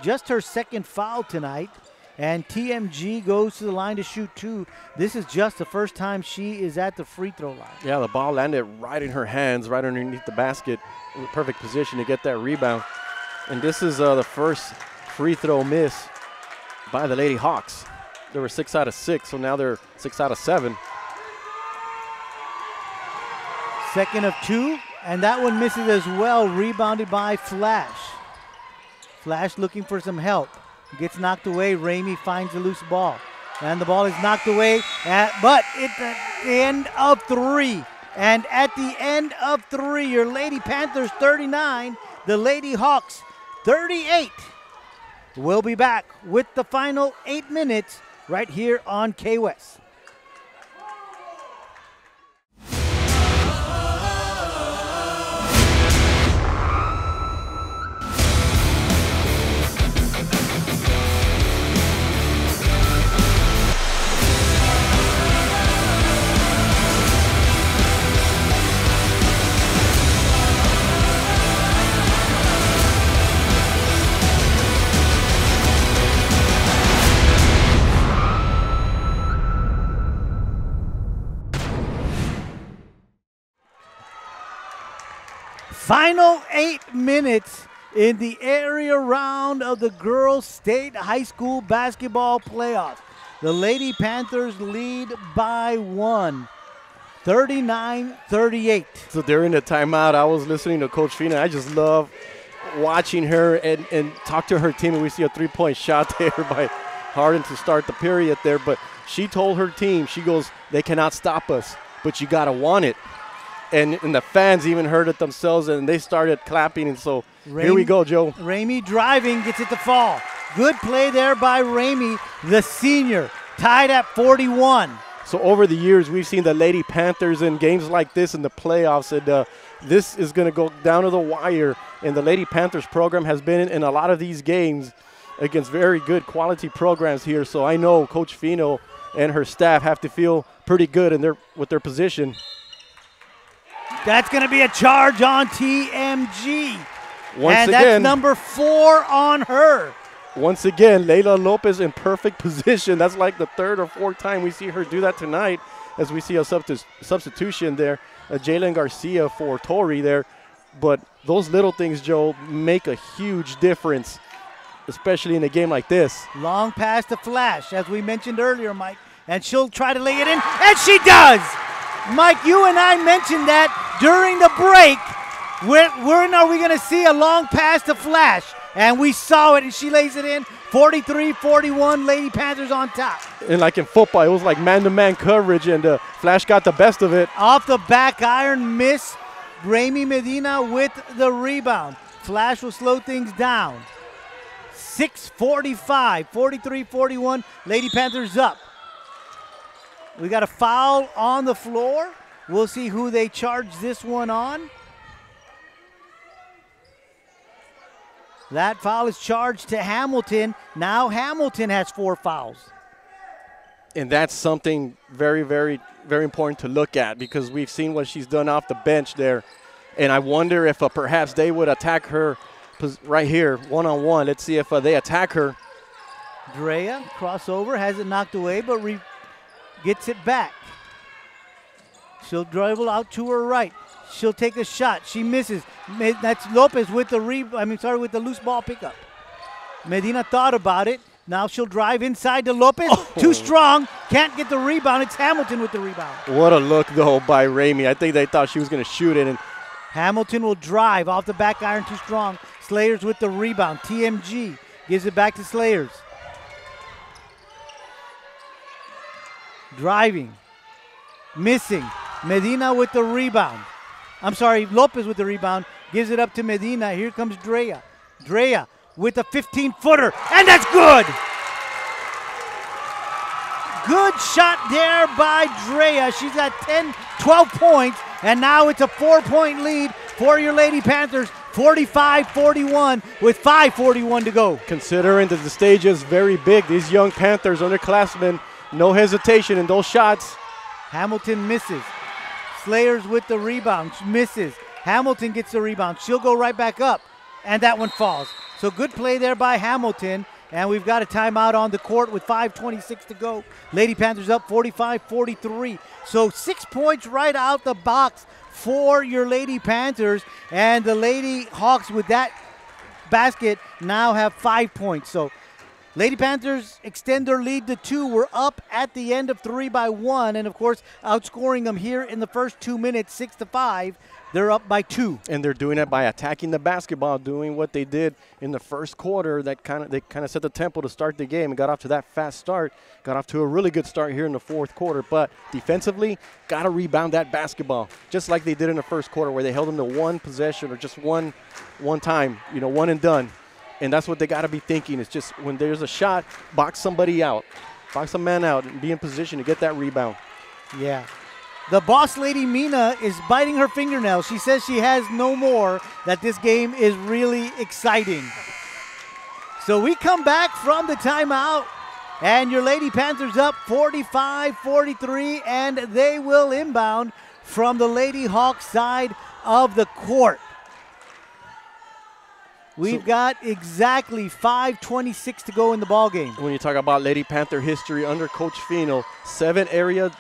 Just her second foul tonight. And TMG goes to the line to shoot 2. This is just the first time she is at the free throw line. Yeah, the ball landed right in her hands, right underneath the basket. Perfect position to get that rebound. And this is the first free throw miss by the Lady Hawks. They were 6 out of 6, so now they're 6 out of 7. Second of 2, and that one misses as well, rebounded by Flash. Flash looking for some help. Gets knocked away. Ramey finds a loose ball. And the ball is knocked away, but it's at the end of 3. And at the end of 3, your Lady Panthers 39, the Lady Hawks 38. We'll be back with the final 8 minutes right here on K-West. Final 8 minutes in the area round of the Girls State High School Basketball Playoffs. The Lady Panthers lead by 1, 39-38. So during the timeout, I was listening to Coach Fina. I just love watching her and talk to her team. And we see a three-point shot there by Harlan to start the period there. But she told her team, she goes, they cannot stop us, but you got to want it. And the fans even heard it themselves, and they started clapping. And so here we go, Joe. Ramey driving, gets it to fall. Good play there by Ramey, the senior, tied at 41. So over the years, we've seen the Lady Panthers in games like this in the playoffs, and this is going to go down to the wire. And the Lady Panthers program has been in a lot of these games against very good quality programs here. So I know Coach Fino and her staff have to feel pretty good with their position. That's going to be a charge on TMG. Once again, that's number 4 on her. Once again, Layla Lopez in perfect position. That's like the 3rd or 4th time we see her do that tonight, as we see a substitution there. Jalen Garcia for Tori there. But those little things, Joe, make a huge difference, especially in a game like this. Long pass to Flash, as we mentioned earlier, Mike. And she'll try to lay it in, and she does! Mike, you and I mentioned that during the break. When are we going to see a long pass to Flash? And we saw it, and she lays it in. 43-41, Lady Panthers on top. And like in football, it was like man-to-man coverage, and Flash got the best of it. Off the back iron miss. Ramey Medina with the rebound. Flash will slow things down. 6:45, 43-41, Lady Panthers up. We got a foul on the floor. We'll see who they charge this one on. That foul is charged to Hamilton. Now Hamilton has 4 fouls. And that's something very, very, very important to look at, because we've seen what she's done off the bench there. And I wonder if perhaps they would attack her right here, one-on-one. Let's see if they attack her. Drea, crossover, has it knocked away, but gets it back. She'll dribble out to her right. She'll take a shot. She misses. That's Lopez with the with the loose ball pickup. Medina thought about it, Now she'll drive inside to Lopez. Too strong. Can't get the rebound. It's Hamilton with the rebound. What a look, though, by Ramey. I think they thought she was going to shoot it. And Hamilton will drive off the back iron. Too strong. Slayers with the rebound. TMG gives it back to Slayers. Driving. Missing. Medina with the rebound. I'm sorry, Lopez with the rebound. Gives it up to Medina. Here comes Drea. Drea with a 15-footer, and that's good! Good shot there by Drea. She's at 10, 12 points, and now it's a 4-point lead for your Lady Panthers, 45-41 with 5:41 to go. Considering that the stage is very big, these young Panthers, underclassmen, no hesitation in those shots. Hamilton misses. Slayers with the rebound, misses. Hamilton gets the rebound. She'll go right back up, and that one falls. So good play there by Hamilton, and we've got a timeout on the court with 5:26 to go. Lady Panthers up 45-43. So 6 points right out the box for your Lady Panthers, and the Lady Hawks with that basket now have 5 points. So Lady Panthers extend their lead to 2. We're up at the end of 3 by 1, and of course outscoring them here in the first 2 minutes, 6-5. They're up by 2. And they're doing it by attacking the basketball, doing what they did in the first quarter. They kind of set the tempo to start the game and got off to that fast start. Got off to a really good start here in the fourth quarter. But defensively, got to rebound that basketball, just like they did in the first quarter, where they held them to one possession or just one time, one and done. And that's what they got to be thinking. It's just when there's a shot, box somebody out, box a man out, and be in position to get that rebound. Yeah. The boss lady, Mina, is biting her fingernails. She says she has no more, that this game is really exciting. So we come back from the timeout, and your Lady Panthers up 45-43, and they will inbound from the Lady Hawks side of the court. We've got exactly 5:26 to go in the ball game. When you talk about Lady Panther history under Coach Fino, 7 area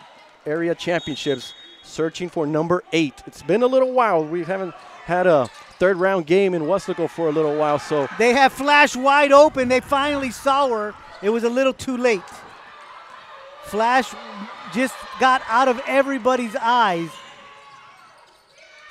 championships, searching for number 8. It's been a little while. We haven't had a third-round game in Weslaco for a little while. So they have Flash wide open. They finally saw her. It was a little too late. Flash just got out of everybody's eyes.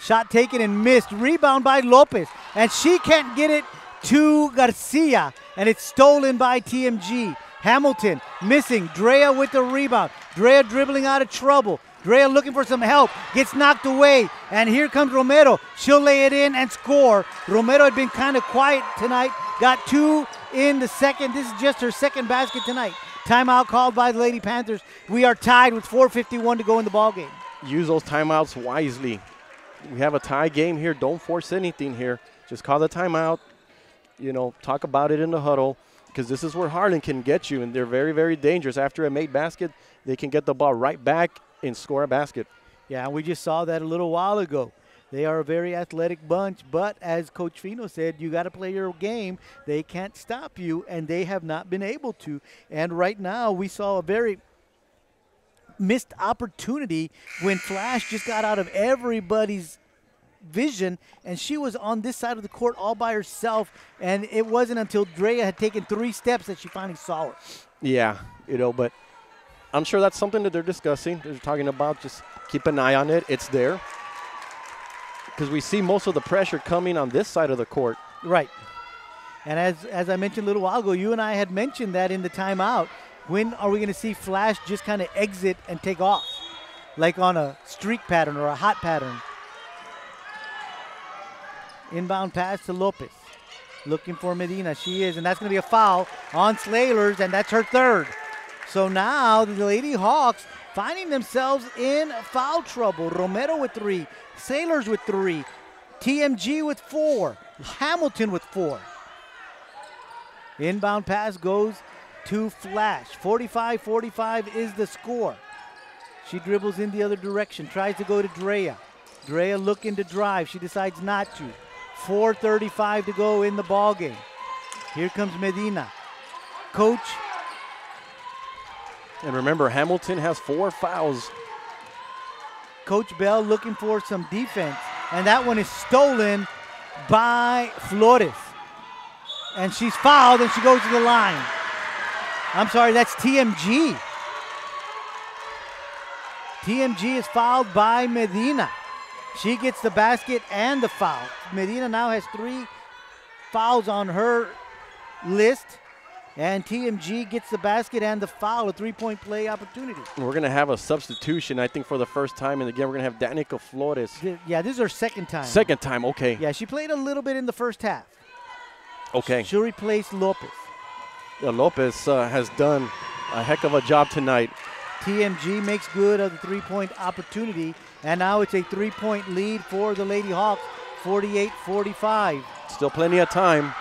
Shot taken and missed. Rebound by Lopez. And she can't get it to Garcia. And it's stolen by TMG. Hamilton missing. Drea with the rebound. Drea dribbling out of trouble. Drea looking for some help. Gets knocked away. And here comes Romero. She'll lay it in and score. Romero had been kind of quiet tonight. Got 2 in the second. This is just her second basket tonight. Timeout called by the Lady Panthers. We are tied with 4:51 to go in the ballgame. Use those timeouts wisely. We have a tie game here. Don't force anything here. Just call the timeout. Talk about it in the huddle, because this is where Harlan can get you, and they're very, very dangerous. After a made basket, they can get the ball right back and score a basket. Yeah, we just saw that a little while ago. They are a very athletic bunch, but as Coach Fino said, you got to play your game. They can't stop you, and they have not been able to. And right now, we saw a very missed opportunity when Flash just got out of everybody's vision, and she was on this side of the court all by herself, and it wasn't until Drea had taken 3 steps that she finally saw her. Yeah, but I'm sure that's something that they're discussing. They're talking about just keep an eye on it. It's there. Because we see most of the pressure coming on this side of the court. Right. And as I mentioned a little while ago, you and I had mentioned that in the timeout. When are we going to see Flash just kind of exit and take off? Like on a streak pattern or a hot pattern. Inbound pass to Lopez. Looking for Medina. She is, and that's going to be a foul on Slayers, and that's her 3rd. So now the Lady Hawks finding themselves in foul trouble. Romero with 3. Sailors with 3. TMG with 4. Hamilton with 4. Inbound pass goes to Flash. 45-45 is the score. She dribbles in the other direction, tries to go to Drea. Drea looking to drive. She decides not to. 4:35 to go in the ballgame. Here comes Medina. Coach. And remember, Hamilton has 4 fouls. Coach Bell looking for some defense. And that one is stolen by Flores. And she's fouled, and she goes to the line. I'm sorry, that's TMG. TMG is fouled by Medina. She gets the basket and the foul. Medina now has 3 fouls on her list. And TMG gets the basket and the foul, a 3-point play opportunity. We're going to have a substitution, I think, for the first time in the game. We're going to have Danica Flores. Yeah, this is her second time. Second time, okay. Yeah, she played a little bit in the first half. Okay. She'll replace Lopez. Yeah, Lopez has done a heck of a job tonight. TMG makes good of the 3-point opportunity, and now it's a 3-point lead for the Lady Hawks, 48-45. Still plenty of time.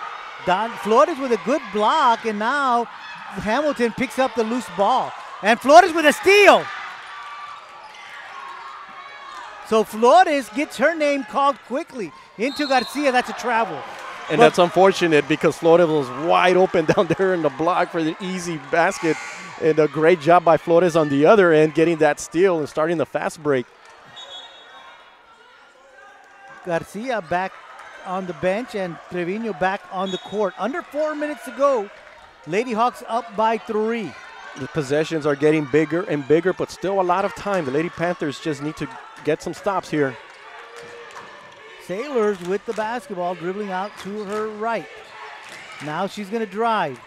Flores with a good block, and now Hamilton picks up the loose ball. And Flores with a steal. So Flores gets her name called quickly into Garcia. That's a travel. And that's unfortunate because Flores was wide open down there in the block for the easy basket. And a great job by Flores on the other end, getting that steal and starting the fast break. Garcia back on the bench and Trevino back on the court. Under 4 minutes to go. Lady Hawks up by 3. The possessions are getting bigger and bigger, but still a lot of time. The Lady Panthers just need to get some stops here. Sailors with the basketball, dribbling out to her right. Now she's going to drive.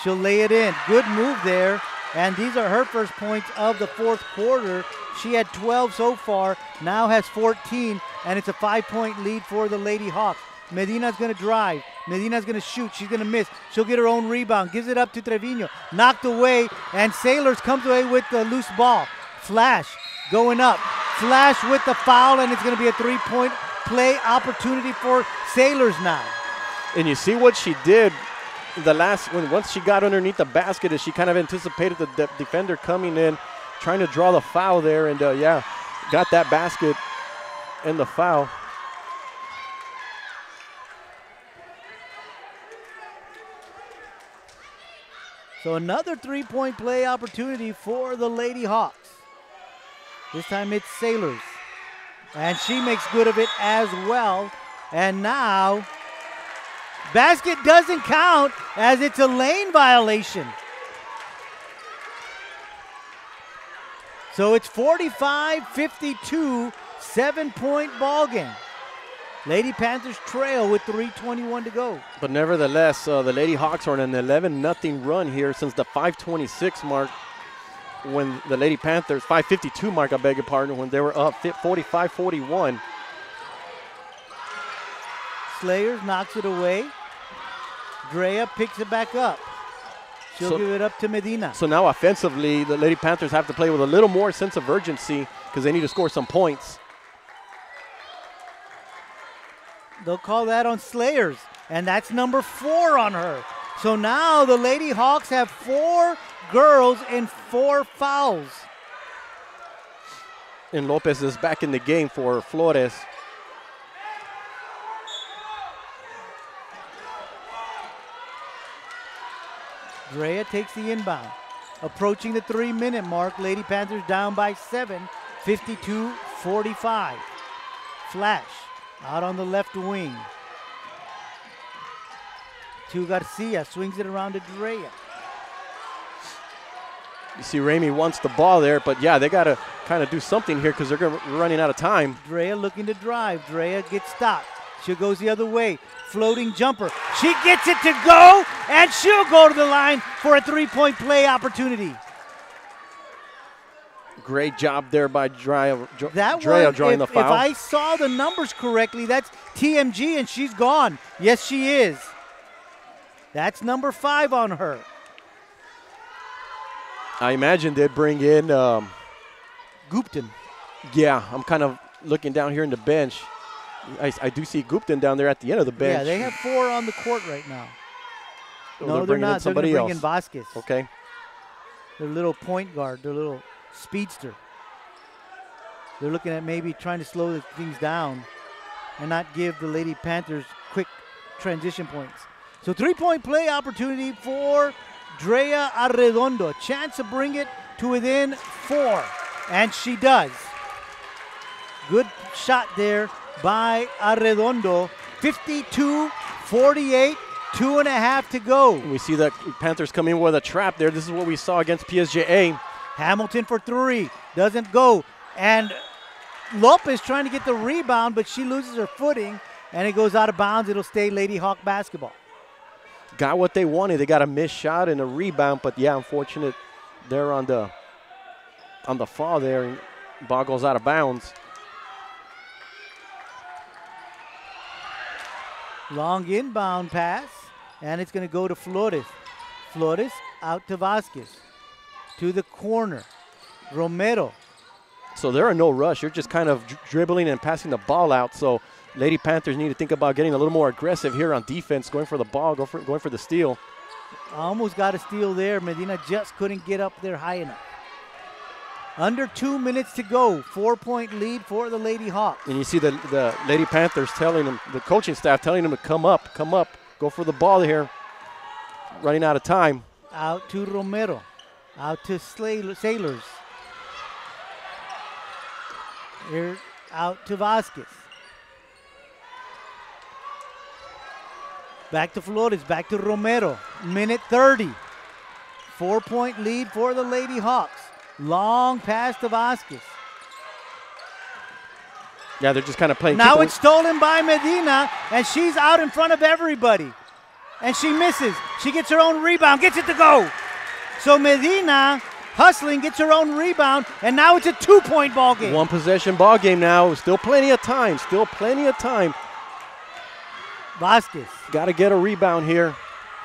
She'll lay it in. Good move there. And these are her first points of the fourth quarter. She had 12 so far, now has 14, and it's a 5-point lead for the Lady Hawks. Medina's going to drive. Medina's going to shoot. She's going to miss. She'll get her own rebound. Gives it up to Trevino. Knocked away, and Sailors comes away with the loose ball. Flash going up. Flash with the foul, and it's going to be a 3-point play opportunity for Sailors now. And you see what she did once she got underneath the basket, is she kind of anticipated the defender coming in, trying to draw the foul there, and got that basket and the foul. So another 3-point play opportunity for the Lady Hawks. This time it's Sailors. And she makes good of it as well. And now, basket doesn't count as it's a lane violation. So it's 45-52, 7-point ball game. Lady Panthers trail with 3:21 to go. But nevertheless, the Lady Hawks are on an 11-0 run here since the 5:26 mark, when the Lady Panthers, 5:52 mark, I beg your pardon, when they were up 45-41. Slayers knocks it away. Drea picks it back up. She'll give it up to Medina. So now offensively, the Lady Panthers have to play with a little more sense of urgency because they need to score some points. They'll call that on Slayers, and that's number 4 on her. So now the Lady Hawks have 4 girls and 4 fouls. And Lopez is back in the game for Flores. Drea takes the inbound. Approaching the 3-minute mark, Lady Panthers down by 7, 52-45. Flash out on the left wing. To Garcia, swings it around to Drea. You see Ramey wants the ball there, but yeah, they got to kind of do something here because they're running out of time. Drea looking to drive. Drea gets stopped. She goes the other way. Floating jumper. She gets it to go, and she'll go to the line for a 3-point play opportunity. Great job there by Drea drawing the foul. If I saw the numbers correctly, that's TMG, and she's gone. Yes, she is. That's number 5 on her. I imagine they'd bring in Gupton. Yeah, I'm kind of looking down here in the bench. I do see Gupton down there at the end of the bench. Yeah, they have 4 on the court right now. So no, they're not. They're going to bring in Vasquez. Okay. Their little point guard, their little speedster. They're looking at maybe trying to slow things down and not give the Lady Panthers quick transition points. So 3-point play opportunity for Drea Arredondo. Chance to bring it to within 4, and she does. Good shot there by Arredondo. 52-48, 2.5 to go. We see the Panthers come in with a trap there. This is what we saw against PSJA. Hamilton for 3. Doesn't go. And Lopez trying to get the rebound, but she loses her footing, and it goes out of bounds. It'll stay Lady Hawk basketball. Got what they wanted. They got a missed shot and a rebound, but yeah, unfortunate there on the fall there, and ball goes out of bounds. Long inbound pass, and it's going to go to Flores. Flores out to Vasquez. To the corner. Romero. So they're in no rush. You're just kind of dribbling and passing the ball out. So Lady Panthers need to think about getting a little more aggressive here on defense, going for the ball, going for the steal. Almost got a steal there. Medina just couldn't get up there high enough. Under 2 minutes to go. 4-point lead for the Lady Hawks. And you see the Lady Panthers telling them, the coaching staff telling them to come up, go for the ball here. Running out of time. Out to Romero. Out to Sailors. Here out to Vasquez. Back to Flores, back to Romero. Minute 30. 4-point lead for the Lady Hawks. Long pass to Vasquez. Yeah, they're just kind of playing. Now it's stolen by Medina, and she's out in front of everybody. And she misses. She gets her own rebound, gets it to go. So Medina, hustling, gets her own rebound, and now it's a 2-point ball game. 1 possession ball game now. Still plenty of time. Still plenty of time. Vasquez. Got to get a rebound here.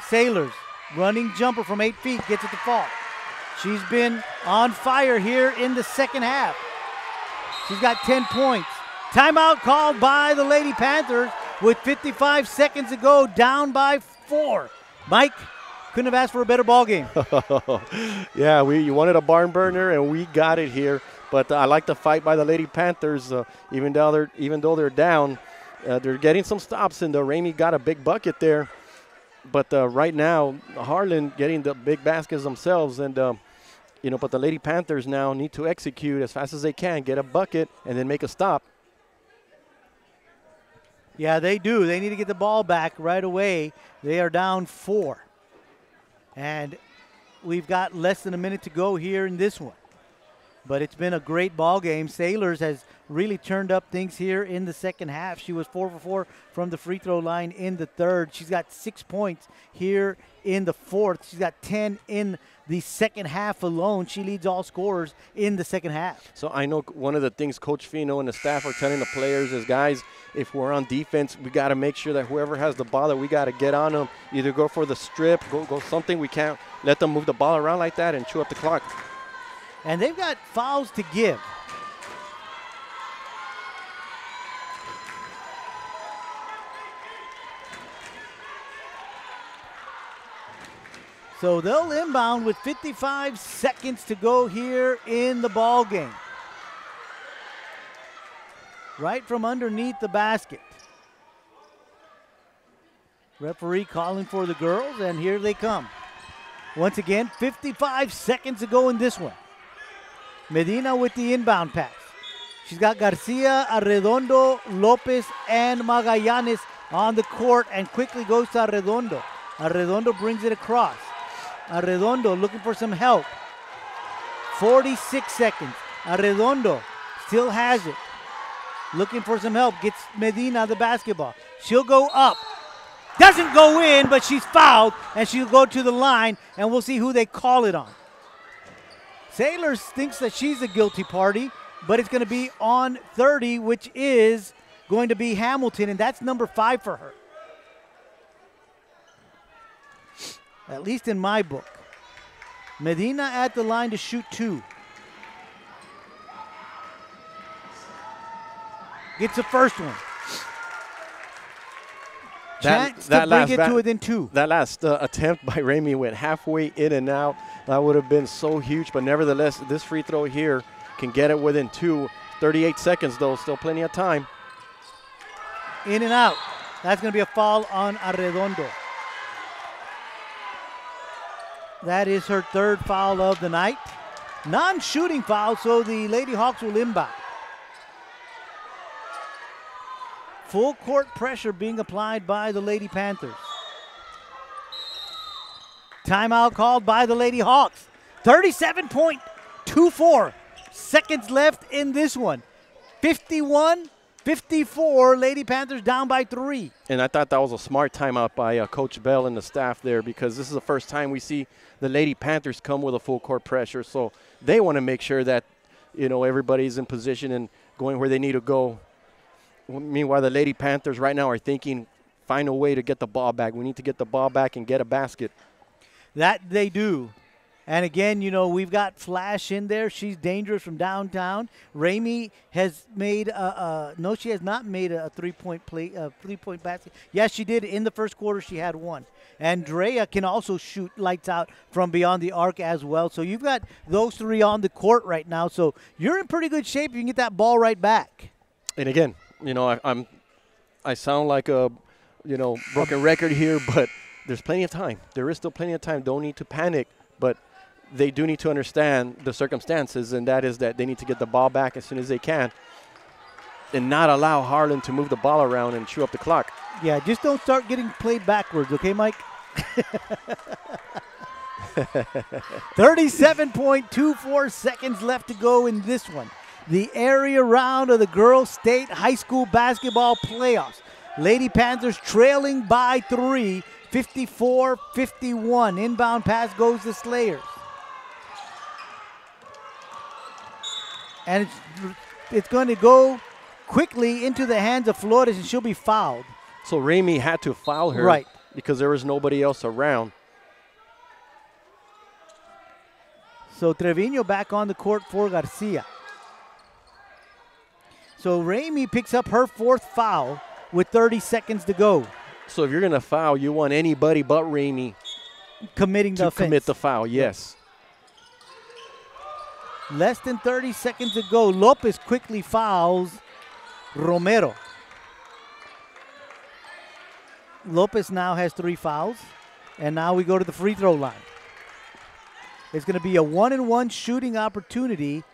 Sailors, running jumper from 8 feet, gets it to fall. She's been on fire here in the second half. She's got 10 points. Timeout called by the Lady Panthers with 55 seconds to go, down by 4. Mike, couldn't have asked for a better ball game. Yeah, you wanted a barn burner, and we got it here. But I like the fight by the Lady Panthers. Even though they're down, they're getting some stops, and Ramey got a big bucket there. But right now, Harlan getting the big baskets themselves, and but the Lady Panthers now need to execute as fast as they can, get a bucket, and then make a stop. Yeah, they do. They need to get the ball back right away. They are down 4. And we've got less than a minute to go here in this one. But it's been a great ball game. Sailors has really turned up things here in the second half. She was 4 for 4 from the free throw line in the third. She's got 6 points here in the fourth. She's got 10 in the second half alone. She leads all scorers in the second half. So I know one of the things Coach Fino and the staff are telling the players is, guys, if we're on defense, we got to make sure that whoever has the ball, that we got to get on them, either go for the strip, go something. We can't let them move the ball around like that and chew up the clock. And they've got fouls to give. So they'll inbound with 55 seconds to go here in the ball game. Right from underneath the basket. Referee calling for the girls, and here they come. Once again, 55 seconds to go in this one. Medina with the inbound pass. She's got Garcia, Arredondo, Lopez, and Magallanes on the court, and quickly goes to Arredondo. Arredondo brings it across. Arredondo looking for some help. 46 seconds. Arredondo still has it. Looking for some help. Gets Medina the basketball. She'll go up. Doesn't go in, but she's fouled, and she'll go to the line, and we'll see who they call it on. Sailors thinks that she's the guilty party, but it's going to be on 30, which is going to be Hamilton, and that's number 5 for her. At least in my book. Medina at the line to shoot 2. Gets the first one. Chance to bring it to within 2. That last attempt by Ramey went halfway in and out. That would have been so huge, but nevertheless, this free throw here can get it within 2. 38 seconds, though, still plenty of time. In and out. That's going to be a foul on Arredondo. That is her 3rd foul of the night. Non-shooting foul, so the Lady Hawks will inbound. Full court pressure being applied by the Lady Panthers. Timeout called by the Lady Hawks. 37.24 seconds left in this one. 51-54, Lady Panthers down by 3. And I thought that was a smart timeout by Coach Bell and the staff there, because this is the first time we see the Lady Panthers come with a full court pressure. So they want to make sure that, everybody's in position and going where they need to go. Meanwhile, the Lady Panthers right now are thinking, find a way to get the ball back. We need to get the ball back and get a basket. That they do. And again, we've got Flash in there. She's dangerous from downtown. Ramey has made no, she has not made a three-point basket. Yes, she did. In the first quarter, she had one. Andrea can also shoot lights out from beyond the arc as well. So you've got those three on the court right now. So you're in pretty good shape. You can get that ball right back. And again, I sound like a, broken record here, but there's plenty of time. There is still plenty of time. Don't need to panic, but they do need to understand the circumstances, and that is that they need to get the ball back as soon as they can and not allow Harlan to move the ball around and chew up the clock. Yeah, just don't start getting played backwards, okay, Mike? 37.24 seconds left to go in this one. The area round of the Girls State High School Basketball Playoffs. Lady Panthers trailing by 3, 54-51. Inbound pass goes to Slayers. And it's going to go quickly into the hands of Flores, and she'll be fouled. So Ramey had to foul her, right, because there was nobody else around. So Trevino back on the court for Garcia. So Ramey picks up her 4th foul with 30 seconds to go. So if you're going to foul, you want anybody but Ramey committing the offense. Commit the foul, yes. Less than 30 seconds to go. Lopez quickly fouls Romero. Lopez now has 3 fouls, and now we go to the free throw line. It's going to be a 1-and-1 shooting opportunity,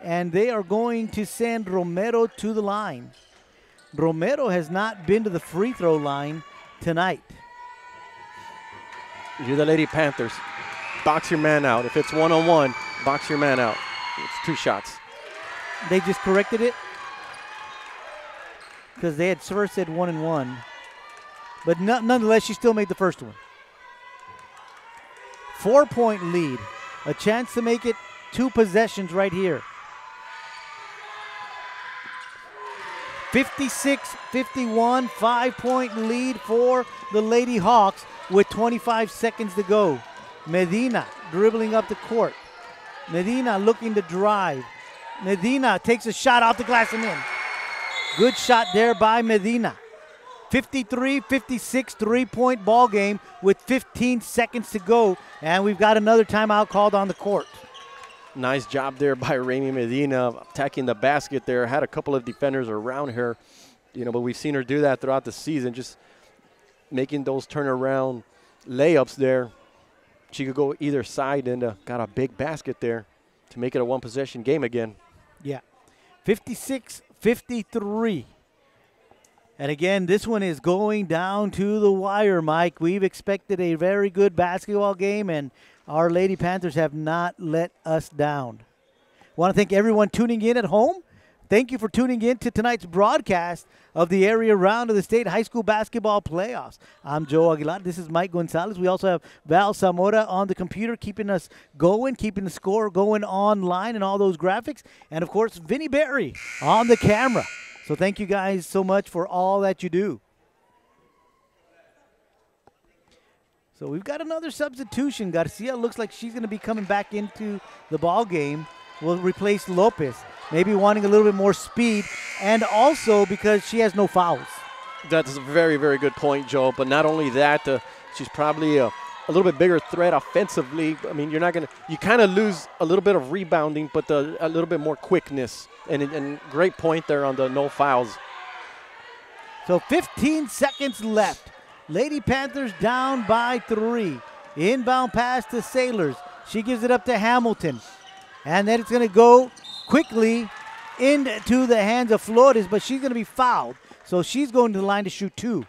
and they are going to send Romero to the line. Romero has not been to the free throw line tonight. You're the Lady Panthers. Box your man out. If it's 1-on-1, box your man out. It's 2 shots. They just corrected it because they had first said 1-and-1. But nonetheless, she still made the first one. 4-point lead. A chance to make it 2 possessions right here. 56-51, 5-point lead for the Lady Hawks with 25 seconds to go. Medina dribbling up the court. Medina looking to drive. Medina takes a shot off the glass and in. Good shot there by Medina. 53-56 3-point ball game with 15 seconds to go, and we've got another timeout called on the court. Nice job there by Ramey Medina attacking the basket there. Had a couple of defenders around her, but we've seen her do that throughout the season, just making those turnaround layups there. She could go either side and got a big basket there to make it a 1-possession game again. Yeah, 56-53. And again, this one is going down to the wire, Mike. We've expected a very good basketball game, and our Lady Panthers have not let us down. Want to thank everyone tuning in at home. Thank you for tuning in to tonight's broadcast of the area round of the state high school basketball playoffs. I'm Joe Aguilar. This is Mike Gonzalez. We also have Val Zamora on the computer, keeping us going, keeping the score going online and all those graphics. And, of course, Vinny Berry on the camera. So thank you guys so much for all that you do. So we've got another substitution. Garcia looks like she's going to be coming back into the ball game. Will replace Lopez, maybe wanting a little bit more speed, and also because she has no fouls. That's a very, very good point, Joe. But not only that, she's probably a little bit bigger threat offensively. I mean, you kind of lose a little bit of rebounding, but a little bit more quickness. And great point there on the no fouls. So 15 seconds left. Lady Panthers down by 3. Inbound pass to Sailors. She gives it up to Hamilton. And then it's going to go quickly into the hands of Flores, but she's going to be fouled. So she's going to the line to shoot 2.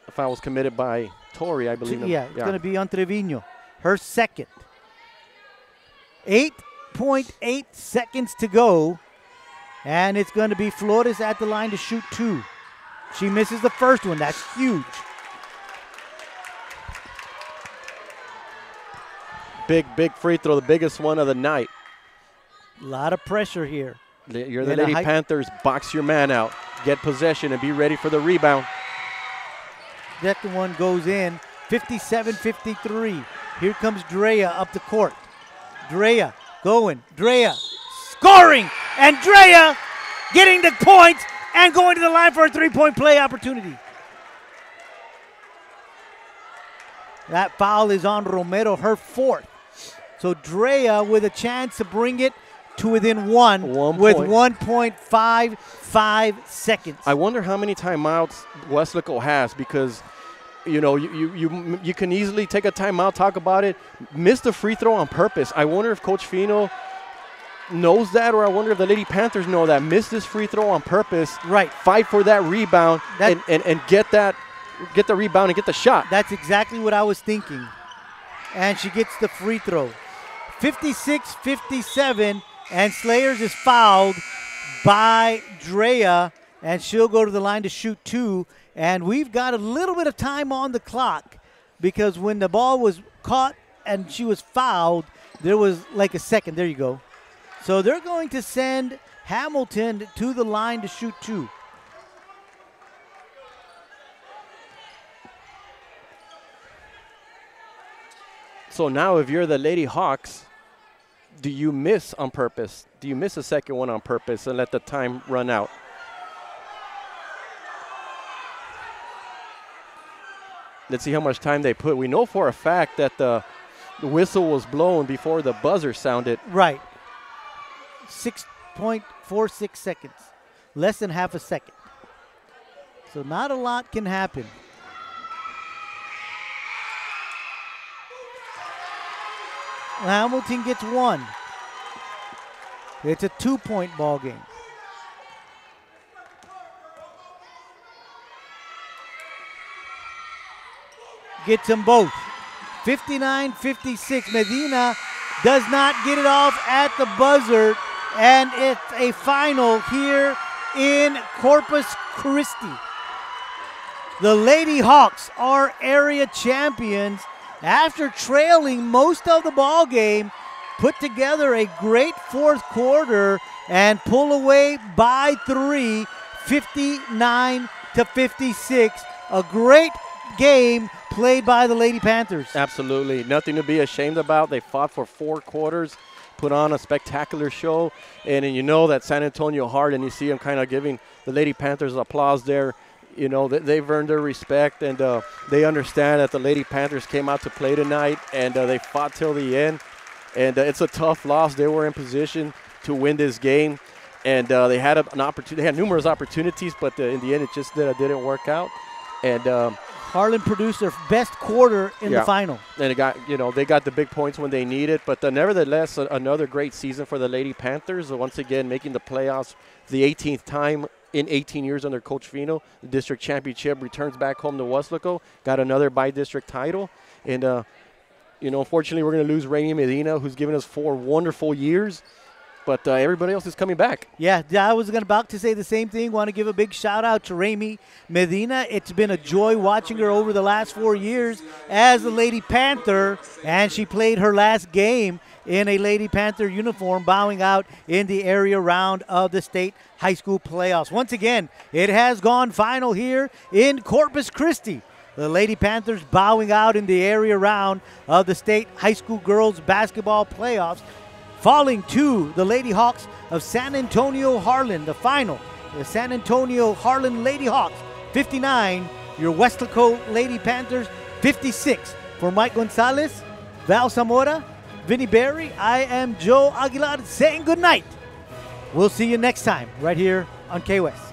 The foul was committed by Tori, I believe. Yeah, it's going to be on Trevino. Her second. 8.8 seconds to go. And it's going to be Flores at the line to shoot 2. She misses the first one. That's huge. Big free throw, the biggest one of the night. A lot of pressure here. You're the Lady Panthers. Box your man out. Get possession and be ready for the rebound. Second one goes in. 57-53. Here comes Drea up the court. Drea going. Drea scoring. And Drea getting the points and going to the line for a three-point play opportunity. That foul is on Romero, her 4th. So Drea with a chance to bring it to within one with 1.55 seconds. I wonder how many timeouts Weslaco has, because you know you can easily take a timeout, talk about it, miss the free throw on purpose. I wonder if Coach Fino knows that, or I wonder if the Lady Panthers know that. Miss this free throw on purpose. Right. Fight for that rebound and get the rebound and get the shot. That's exactly what I was thinking. And she gets the free throw. 56-57, and Slayers is fouled by Drea, and she'll go to the line to shoot 2. And we've got a little bit of time on the clock, because when the ball was caught and she was fouled, there was like a second. There you go. So they're going to send Hamilton to the line to shoot 2. So now if you're the Lady Hawks, do you miss on purpose? Do you miss a second one on purpose and let the time run out? Let's see how much time they put. We know for a fact that the whistle was blown before the buzzer sounded. Right. 6.46 seconds. Less than half a second. So not a lot can happen. Hamilton gets 1. It's a 2-point ball game. Gets them both. 59-56. Medina does not get it off at the buzzer, and it's a final here in Corpus Christi. The Lady Hawks are area champions after trailing most of the ball game, put together a great fourth quarter and pull away by 3, 59-56. A great game played by the Lady Panthers. Absolutely. Nothing to be ashamed about. They fought for 4 quarters, put on a spectacular show. And you know that San Antonio Harlan, you see them kind of giving the Lady Panthers applause there. You know, they've earned their respect, and they understand that the Lady Panthers came out to play tonight, and they fought till the end. And it's a tough loss. They were in position to win this game, and they had an opportunity. They had numerous opportunities, but in the end, it just didn't work out. And Harlan produced their best quarter in the final. And it got, they got the big points when they needed. But nevertheless, another great season for the Lady Panthers. Once again, making the playoffs the 18th time in 18 years under Coach Fino. The district championship returns back home to Weslaco. Got another by-district title. And, unfortunately, we're going to lose Raimi Medina, who's given us 4 wonderful years. But everybody else is coming back. Yeah, I was about to say the same thing. Want to give a big shout-out to Raimi Medina. It's been a joy watching her over the last 4 years as a Lady Panther, and she played her last game in a Lady Panther uniform, bowing out in the area round of the state high school playoffs. Once again, it has gone final here in Corpus Christi. The Lady Panthers bowing out in the area round of the state high school girls basketball playoffs, falling to the Lady Hawks of San Antonio Harlan. The final, the San Antonio Harlan Lady Hawks, 59. Your Weslaco Lady Panthers, 56. For Mike Gonzalez, Val Zamora, Vinny Berry, I am Joe Aguilar saying good night. We'll see you next time right here on KWest.